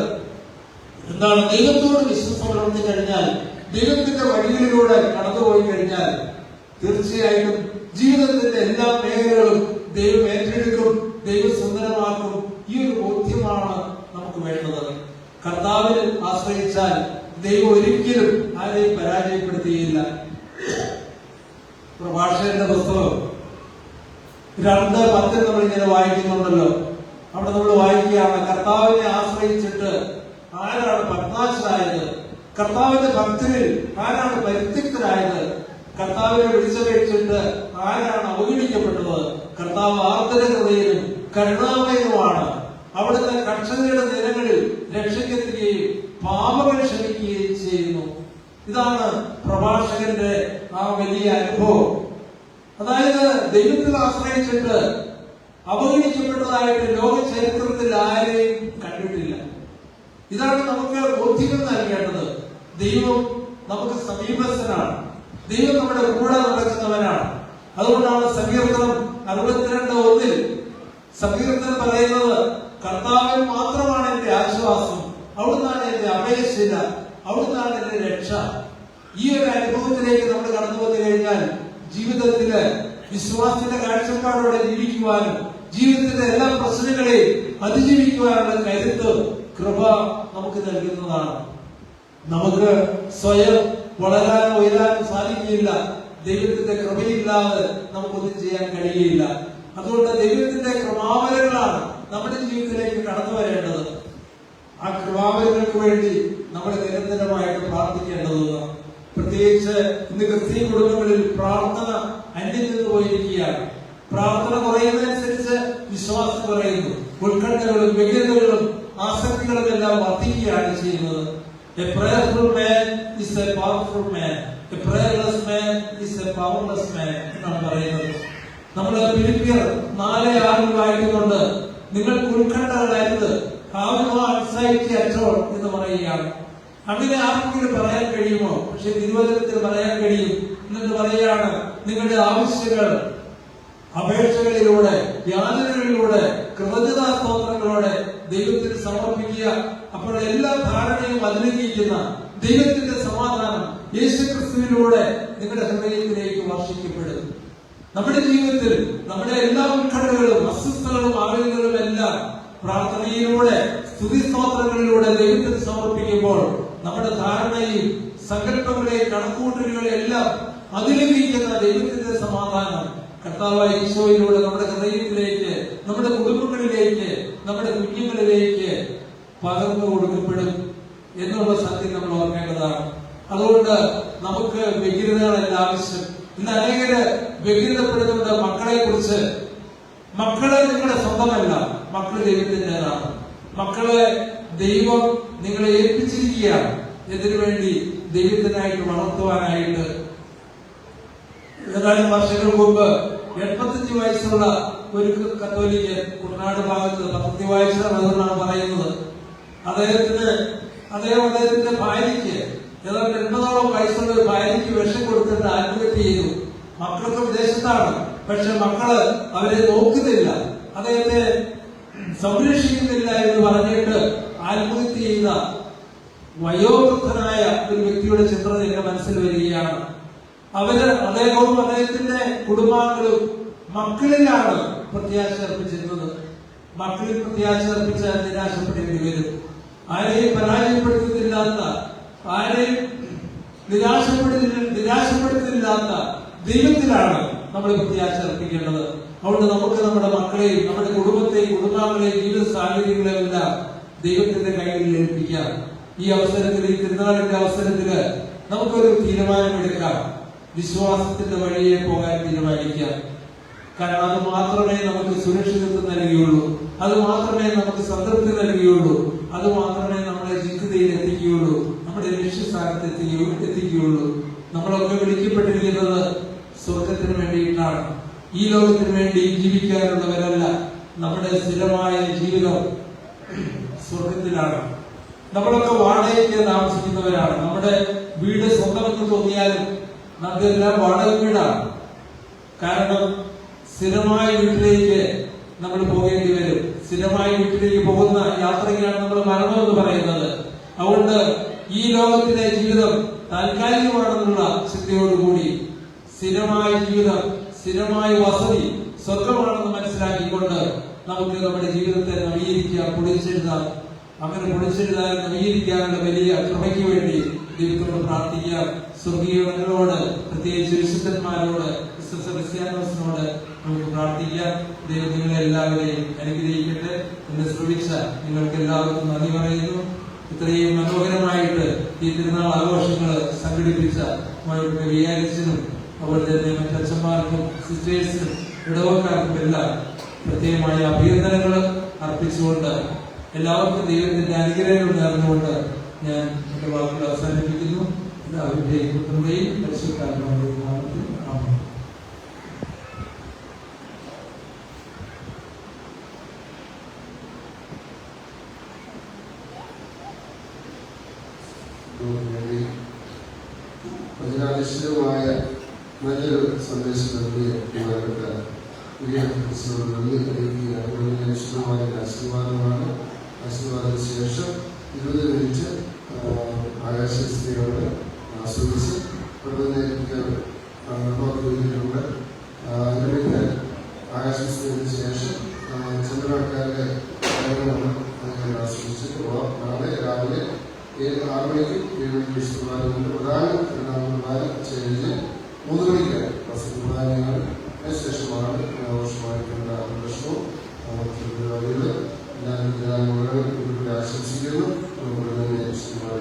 എന്താണ്, ദൈവത്തോട് വിശ്വസ്ത പുലർത്തി കഴിഞ്ഞാൽ, ദൈവത്തിന്റെ വഴികളിലൂടെ കടന്നുപോയി കഴിഞ്ഞാൽ തീർച്ചയായിട്ടും ജീവിതത്തിന്റെ എല്ലാ മേഖലകളും ദൈവം ഏറ്റെടുക്കും, ദൈവം സുന്ദരമാക്കും. ഈ ഒരു ബോധ്യമാണ് നമുക്ക് വേണ്ടത്. കർത്താവിൽ ആശ്രയിച്ചാൽ ദൈവം ഒരിക്കലും ആരെയും പരാജയപ്പെടുത്തുകയില്ല. പ്രഭാഷകന്റെ പുസ്തകം 2:10 നമ്മൾ ഇങ്ങനെ വായിക്കുന്നുണ്ടല്ലോ. അവിടെ നമ്മൾ വായിക്കുകയാണ്, കർത്താവിനെ ആശ്രയിച്ചിട്ട് ആരാണ് പത്നാശനായത്? കർത്താവിന്റെ ഭക്തരിൽ ആരാണ് പരിത്യക്തരായത്? കർത്താവിനെ വിളിച്ചപേക്ഷിച്ചിട്ട് ആരാണ് അവഗണിക്കപ്പെട്ടത്? കർത്താവ് ആർദ്ര ഹൃദയനും കരുണാമയനുമാണ്. അവിടുത്തെ കക്ഷതയുടെ നിരങ്ങളിൽ രക്ഷയ്ക്കെത്തുകയും പാപങ്ങൾ ക്ഷമിക്കുകയും ചെയ്യുന്നു. ഇതാണ് പ്രഭാഷകന്റെ ആ വലിയ അനുഭവം. അതായത് ദൈവത്തിൽ ആശ്രയിച്ചിട്ട് അവഗണിക്കപ്പെട്ടതായിട്ട് ലോക ചരിത്രത്തിൽ ആരെയും കണ്ടിട്ടില്ല. ഇതാണ് നമുക്ക് ബോധ്യം നൽകേണ്ടത്. ദൈവം നമുക്ക് സമീപസ്ഥനാണ്. ദൈവം നമ്മുടെ കൂടെ നടക്കുന്നവനാണ്. അതുകൊണ്ടാണ് സങ്കീർത്തനം 62:1 സങ്കീർത്തനം പറയുന്നത്, കർത്താവിൽ മാത്രമാണ് എന്റെ ആശ്വാസം, അവിടുന്നാണ് എന്റെ അഭയശില, അവിടുന്നാണ് എന്റെ രക്ഷ. ഈ ഒരു അനുഭവത്തിലേക്ക് നമ്മൾ കടന്നു വന്നു കഴിഞ്ഞാൽ ജീവിതത്തില് വിശ്വാസത്തിന്റെ കാഴ്ചപ്പാടോടെ ജീവിക്കുവാനും ജീവിതത്തിലെ എല്ലാ പ്രശ്നങ്ങളെയും അതിജീവിക്കുവാനുള്ള കരുത്ത് കൃപ നമുക്ക് നൽകുന്നതാണ്. നമുക്ക് സ്വയം വളരാനും ഉയരാനും സാധിക്കുകയില്ല. ദൈവത്തിന്റെ കൃപയില്ലാതെ നമുക്കൊന്നും ചെയ്യാൻ കഴിയുകയില്ല. അതുകൊണ്ട് ദൈവത്തിന്റെ കൃപാവരങ്ങളാണ് നമ്മുടെ ജീവിതത്തിലേക്ക് കടന്നു വരേണ്ടത്. ആ കൃപാവരങ്ങൾക്ക് വേണ്ടി നമ്മൾ നിരന്തരമായിട്ട് പ്രാർത്ഥിക്കേണ്ടതാണ്. പ്രത്യേകിച്ച് ഇന്ന് ക്രിസ്ത്യൻ കുടുംബങ്ങളിൽ പ്രാർത്ഥന അന്യം നിന്ന് പോയിരിക്കുകയാണ്. പ്രാർത്ഥന കുറയുന്നതനുസരിച്ച് വിശ്വാസം കുറയുന്നു. ഉത്കണ്ഠകളും വ്യഗ്രതകളും ആസക്തികളും എല്ലാം വർദ്ധിക്കുകയാണ് ചെയ്യുന്നത്. A prayerful man is a powerful man. A prayerless man is a powerless man എന്നാണ് പറയുന്നത്. നമ്മൾ ഫിലിപ്പിയർ 4:6 വായിക്കുന്നുണ്ട്, നിങ്ങൾക്ക് ഉത്കണ്ഠകളരുത്, have no anxiety at all എന്ന് പറയുകയാണ്. അങ്ങനെ ആർക്കെങ്കിലും പറയാൻ കഴിയുമോ? പക്ഷെ തിരുവചനത്തിൽ പറയാൻ കഴിയും. എന്നിട്ട് പറയുകയാണ്, നിങ്ങളുടെ ആവശ്യങ്ങൾ അപേക്ഷകളിലൂടെ യാചനകളിലൂടെ കൃതജ്ഞതാ സ്തോത്രങ്ങളോടെ ദൈവത്തിന് സമർപ്പിക്കുക. അപ്പോൾ എല്ലാ ധാരണയും അതിലംഘിക്കുന്ന ദൈവത്തിന്റെ സമാധാനം യേശുക്രിസ്തുവിലൂടെ നിങ്ങളുടെ ഹൃദയത്തിലേക്ക് വർഷിക്കപ്പെടും. നമ്മുടെ ജീവിതത്തിൽ നമ്മുടെ എല്ലാ ഉത്കണ്ഠകളും അസ്വസ്ഥകളും ആഗ്രഹങ്ങളും എല്ലാം പ്രാർത്ഥനയിലൂടെ സ്തുതി സ്തോത്രങ്ങളിലൂടെ ദൈവത്തിന് സമർപ്പിക്കുമ്പോൾ നമ്മുടെ ധാരണയും സങ്കല്പങ്ങളെയും കണക്കുകൂട്ടലുകളെയും എല്ലാം അതിലംഘിക്കുന്ന ദൈവത്തിന്റെ സമാധാനം കർത്താവായ ഈശോയിലൂടെ നമ്മുടെ ഹൃദയത്തിലേക്ക്, നമ്മുടെ കുടുംബങ്ങളിലേക്ക്, നമ്മുടെ കുഞ്ഞുങ്ങളിലേക്ക് പകർന്നു കൊടുക്കപ്പെടും എന്നുള്ള സത്യം നമ്മൾ ഓർക്കേണ്ടതാണ്. അതുകൊണ്ട് നമുക്ക് വ്യഗ്രതകളല്ല ആവശ്യം. ഇന്ന് അനേകര് വ്യഗ്രതപ്പെടുന്നുണ്ട് മക്കളെ കുറിച്ച്. മക്കളെ നിങ്ങളുടെ സ്വന്തമല്ല, മക്കള് ദൈവത്തിൻ്റെതാണ്. മക്കളെ ദൈവം നിങ്ങളെ ഏൽപ്പിച്ചിരിക്കുകയാണ്. ഇതിനു വേണ്ടി ദൈവത്തിനായിട്ട് വളർത്തുവാനായിട്ട്. ഏതാനും വർഷങ്ങൾക്ക് മുമ്പ് 85 വയസ്സുള്ള ഒരു കത്തോലിക്കൻ കുട്ടനാട് ഭാഗത്ത് പത്രത്തിൽ വായിച്ചതാണ് പറയുന്നത്. അദ്ദേഹത്തിന്റെ ഭാര്യയ്ക്ക് ഏതാണ്ട് 80ഓളം വയസ്സുള്ള ഒരു ഭാര്യയ്ക്ക് വിഷം കൊടുത്തിട്ട് ആത്മഹത്യ ചെയ്തു. മക്കളൊക്കെ വിദേശത്താണ്, പക്ഷെ മക്കള് അവരെ നോക്കുന്നില്ല, അദ്ദേഹത്തെ സംരക്ഷിക്കുന്നില്ല എന്ന് പറഞ്ഞിട്ട് ആത്മഹത്യ ചെയ്ത വയോവൃദ്ധനായ ഒരു വ്യക്തിയുടെ ചിത്രം എന്റെ മനസ്സിൽ വരികയാണ്. അദ്ദേഹവും അദ്ദേഹത്തിന്റെ കുടുംബാംഗങ്ങളും മക്കളിലാണ് പ്രത്യാശ അർപ്പിച്ചിരുന്നത്. മക്കളിൽ പ്രത്യാശ അർപ്പിച്ചാൽ നിരാശപ്പെടേണ്ടി വരും. ആരെയും പരാജയപ്പെടുത്തുന്നില്ലാത്ത, ആരെയും നിരാശപ്പെടുത്തുന്നില്ലാത്ത ദൈവത്തിലാണ് നമ്മൾ പ്രത്യാശ അർപ്പിക്കേണ്ടത്. അതുകൊണ്ട് നമുക്ക് നമ്മുടെ മക്കളെയും നമ്മുടെ കുടുംബത്തെയും കുടുംബാംഗങ്ങളെയും ജീവിത സാഹചര്യങ്ങളെയും എല്ലാം ദൈവത്തിന്റെ കൈകളിൽ ഏൽപ്പിക്കാം. ഈ അവസരത്തിൽ, ഈ തിരുനാളിന്റെ അവസരത്തില് നമുക്കൊരു തീരുമാനമെടുക്കാം. വിശ്വാസത്തിന്റെ വഴിയെ പോകാൻ തീരുമാനിക്കാം. കാരണം അത് മാത്രമേ നമുക്ക് സുരക്ഷിതത്വം നൽകുകയുള്ളൂ, അത് മാത്രമേ നമുക്ക് സംതൃപ്തി നൽകുകയുള്ളൂ, അത് മാത്രമേ നമ്മളെ ജിദ്ദയിൽ എത്തിക്കുകയുള്ളൂ, നമ്മുടെ ലക്ഷ്യസ്ഥാനത്ത് എത്തിക്കുകയുള്ളൂ. നമ്മളൊക്കെ വിളിക്കപ്പെട്ടിരിക്കുന്നത് സ്വർഗത്തിന് വേണ്ടിയിട്ടാണ്, ഈ ലോകത്തിന് വേണ്ടി ജീവിക്കാനുള്ളവരല്ല. നമ്മുടെ സ്ഥിരമായ ജീവിതം സ്വർഗത്തിലാണ്. നമ്മളൊക്കെ വാടകയ്ക്ക് താമസിക്കുന്നവരാണ്. നമ്മുടെ വീട് സ്വന്തമെന്ന് തോന്നിയാലും നമുക്കെല്ലാം വാടക വീടാണ്. കാരണം സ്ഥിരമായ വീട്ടിലേക്ക് നമ്മൾ പോകേണ്ടി വരും. സ്ഥിരമായ വീട്ടിലേക്ക് പോകുന്ന യാത്രയ്ക്കാണ് നമ്മൾ മരണം എന്ന് പറയുന്നത്. അതുകൊണ്ട് ഈ ലോകത്തിലെ ജീവിതം താൽക്കാലികമാണെന്നുള്ള ചിന്തയോടുകൂടി സ്ഥിരമായ ജീവിതം, സ്ഥിരമായ വസതി സ്വർഗമാണെന്ന് മനസ്സിലാക്കിക്കൊണ്ട് നമുക്ക് നമ്മുടെ ജീവിതത്തെ നവീകരിക്കാം, പൊളിച്ചെഴുതാം. അങ്ങനെ പൊളിച്ചെഴുതാൻ നവീകരിക്കാനുള്ള വലിയ കൃപയ്ക്ക് വേണ്ടി ദൈവത്തോട് പ്രാർത്ഥിക്കാം. സ്വർഗീയവനോട്, പ്രത്യേകിച്ച് വിശുദ്ധന്മാരോട്, വിശ്വസ ക്രിസ്ത്യാനോസിനോട് നമുക്ക് പ്രാർത്ഥിക്കാം. ദൈവം നിങ്ങളെ എല്ലാവരെയും അനുഗ്രഹിക്കട്ടെ. എന്നെ ശ്രമിച്ച നിങ്ങൾക്ക് എല്ലാവർക്കും നന്ദി പറയുന്നു. ഇത്രയും മനോഹരമായിട്ട് ഈ തിരുനാൾ ആഘോഷങ്ങൾ സംഘടിപ്പിച്ച വികാരിച്ചനും അതുപോലെ തന്നെ മറ്റച്ഛന്മാർക്കും സിസ്റ്റേഴ്സിനും ഇടവക്കാർക്കും എല്ലാം പ്രത്യേകമായ അഭിനന്ദനങ്ങൾ അർപ്പിച്ചുകൊണ്ട് എല്ലാവർക്കും ദൈവത്തിന്റെ അനുഗ്രഹങ്ങൾ നേർന്നുകൊണ്ട് ഞാൻ എന്റെ വാക്കുകൾ അവസാനിപ്പിക്കുന്നു. എല്ലാവരുടെയും പുത്രന്റെയും പരിശുദ്ധാത്മാവിന്റെയും നാമത്തിൽ ആമേൻ. വചനാധിഷ്ഠിതമായ നല്ലൊരു സന്ദേശം നൽകിയ വിശുദ്ധമായ ആശീർവാദമാണ്. ആശീർവാദത്തിന് ശേഷം 20 മിനിറ്റ് ആകാശസ്ഥയോട് ആസ്വദിച്ച് പ്രതിനിധികളുണ്ട്. അതിനിടയ്ക്ക് ആകാശസ്ഥത്തിന് ശേഷം ചന്ദ്രക്കാരുടെ കാര്യങ്ങളാണ് ആസ്വദിച്ച് നാളെ രാവിലെ 6 മണിക്ക് 7 മണിക്ക് വിശുദ്ധമാരുണ്ട്. പ്രധാനം 2 3 മണിക്ക് പ്രധാനമാണ്. അതിനുശേഷമാണ് ആഘോഷമായിട്ടുള്ള പ്രശ്നവും പരിപാടികൾ എല്ലാവരും ആശംസിക്കുന്നു. നമ്മുടെ തന്നെ വിശുദ്ധമായ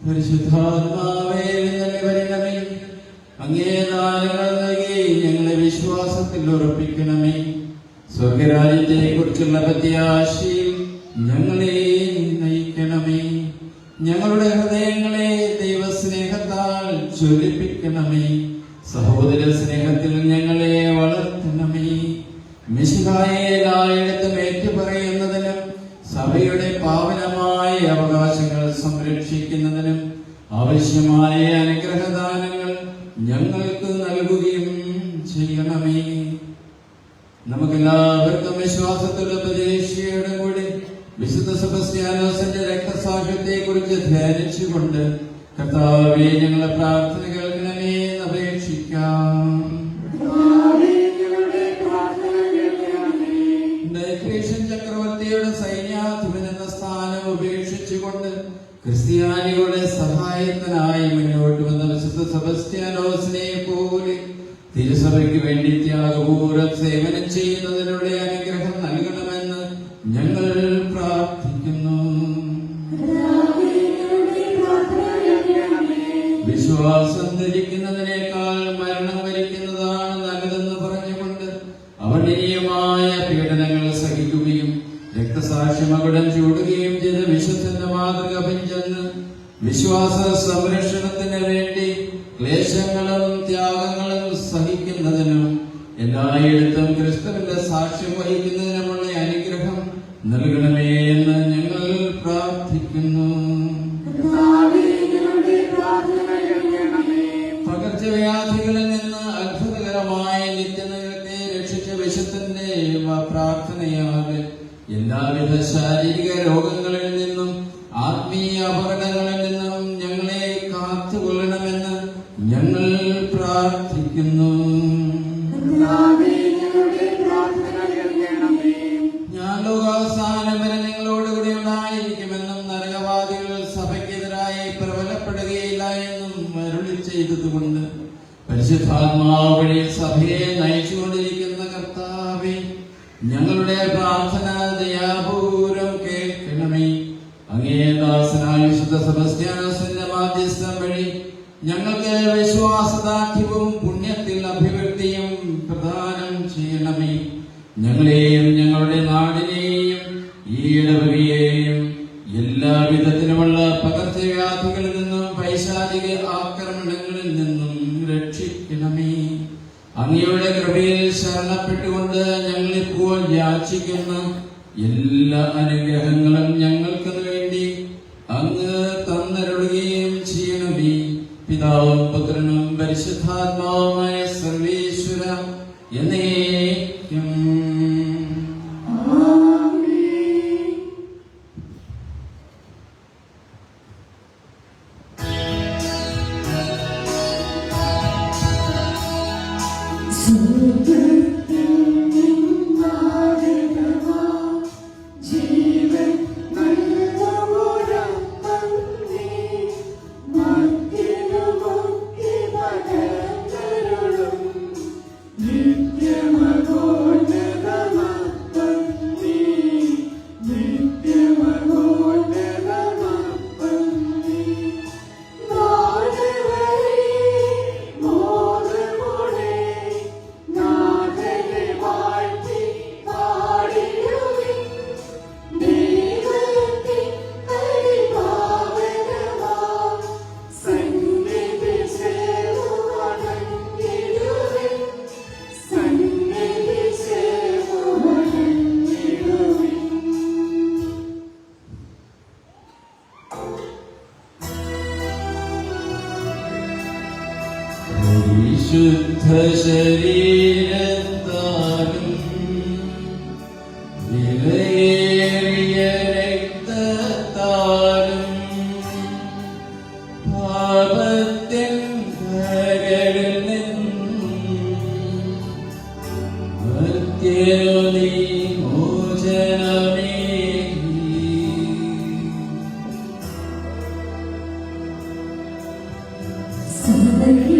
പരിശുദ്ധാത്മാവേ എഴുന്നള്ളി വരണമേ. അങ്ങേ ദാനങ്ങൾ നൽകി ഞങ്ങളെ വിശ്വാസത്തിൽ ഉറപ്പിക്കണമേ. സ്വർഗരാജ്യത്തെ കുറിച്ചുള്ള പ്രത്യാശയിൽ ഞങ്ങളെ നയിക്കണമേ. ഞങ്ങളുടെ ഹൃദയങ്ങളെ ദൈവസ്നേഹത്താൽ ജ്വലിപ്പിക്കണമേ. സഹോദര സ്നേഹത്തിൽ ഞങ്ങളെ വളർത്തണമേ. മിശിഹായെ എല്ലായിടത്തും ഏറ്റുപറയുന്നതിനും സഭയുടെ പാവനമായ അവകാശങ്ങൾ സംരക്ഷിക്കുന്നതിനും ആവശ്യമായ അനുഗ്രഹദാനങ്ങൾ ഞങ്ങൾക്ക് നൽകുകയും ചെയ്യണമേ. നമുക്കെല്ലാവർക്കും വിശ്വാസത്തിലുള്ള പ്രതീക്ഷയോടും കൂടി വിശുദ്ധ സെബസ്ത്യാനോസിന്റെ രക്തസാക്ഷ്യത്തെ കുറിച്ച് ധ്യാനിച്ചുകൊണ്ട് കർത്താവേ ഞങ്ങളെ പ്രാർത്ഥന കേൾക്കണമേ എന്ന് അപേക്ഷിക്കാം. ഡയക്ലീഷ്യൻ ചക്രവർത്തിയുടെ സൈന്യാധിപൻ എന്ന സ്ഥാനം ഉപേക്ഷിച്ചുകൊണ്ട് ക്രിസ്ത്യാനികളുടെ സഹായത്തിനായി മുന്നോട്ട് വന്ന വിശുദ്ധ സെബസ്ത്യാനോസിനെ പോലെ തിരുസഭയ്ക്ക് വേണ്ടി ത്യാഗപൂർവ്വം സേവനം ചെയ്യുന്നതിനുള്ള അനുഗ്രഹം നൽകണമെന്ന് ഞങ്ങൾ പ്രാർത്ഥിക്കുന്നു. വിശ്വാസം ധരിക്കുന്നതിനേക്കാൾ മരണം വരിക്കുന്നതാണ് നല്ലതെന്ന് പറഞ്ഞുകൊണ്ട് അവൻ നിരീയമായ പീഡനങ്ങൾ സഹിക്കുകയും രക്തസാക്ഷിമകുടം ചൂടുകയും ചെയ്ത വിശുദ്ധന്റെ മാതൃക പിഞ്ചെന്ന് വിശ്വാസ സംരക്ഷണത്തിന് വേണ്ടി ക്ലേശങ്ങളും ത്യാഗങ്ങളും സഹിക്കുന്നതിനും എല്ലായിടത്തും ക്രിസ്തുവിന്റെ സാക്ഷ്യം വഹിക്കുന്നതിനുമുള്ള അനുഗ്രഹം നൽകണമേ എന്ന് ഞങ്ങൾ പ്രാർത്ഥിക്കുന്നു. പകർച്ചവ്യാധികളിൽ നിന്ന് അത്ഭുതകരമായ നിത്യനഗരത്തെ രക്ഷിച്ച വിശുദ്ധന്റെ പ്രാർത്ഥനയാകെ എല്ലാവിധ ശാരീരിക രോഗങ്ങളിൽ നിന്നും ആത്മീയ അപകടങ്ങളിൽ നിന്നും ഞങ്ങളെ കാത്തുകൊള്ളണമെന്ന് ഞങ്ങൾ പ്രാർത്ഥിക്കുന്നു. ഞാൻ ലോകാവസാനം വരെ നിങ്ങളോടുകൂടി ഉണ്ടായിരിക്കുമെന്നും നരകവാദികൾ സഭയ്ക്കെതിരായി പ്രബലപ്പെടുകയില്ല എന്നും അരുളി ചെയ്തതുകൊണ്ട് പരിശുദ്ധാത്മാവ് വഴി സഭയെ നയിച്ചുകൊണ്ടിരിക്കുന്ന കർത്താവേ, ഞങ്ങളുടെ പ്രാർത്ഥന ദയാപൂർവം കേൾക്കണമേ. അങ്ങേ ദാസനായ വിശുദ്ധ സെബസ്ത്യാനോസിന്റെ മാധ്യസ്ഥം വഴി ഞങ്ങൾക്ക് വിശ്വാസദാർഢ്യവും പുണ്യത്തിൽ അഭിവൃദ്ധിയും പ്രദാനം ചെയ്യണമേ. ഞങ്ങളെയും ഞങ്ങളുടെ നാടിനെയും ഈ ഇടവകയെയും എല്ലാവിധത്തിലുമുള്ള പകർച്ചവ്യാധികളിൽ നിന്നും പൈശാചിക ആക്രമണങ്ങളിൽ നിന്നും രക്ഷിക്കണമേ. അങ്ങയുടെ കൃപയിൽ ശരണപ്പെട്ടുകൊണ്ട് ഞങ്ങളിപ്പോൾ യാചിക്കുന്ന എല്ലാ അനുഗ്രഹങ്ങളും ഞങ്ങൾക്ക് വേണ്ടി അങ്ങ് തന്നരുളുകയും ചെയ്യണമേ. പിതാവും പുത്രനും പരിശുദ്ധാത്മാവുമായ സർവേശ്വര എന്നേക്കും. ജീവൻ നൽകും വിശുദ്ധ ശരീരത്താലും വിലയേറിയ രക്തത്താലും പാപത്തിൻ കരകളിൽ നിന്നും മർത്യനു നീ മോചനമേകി. സകല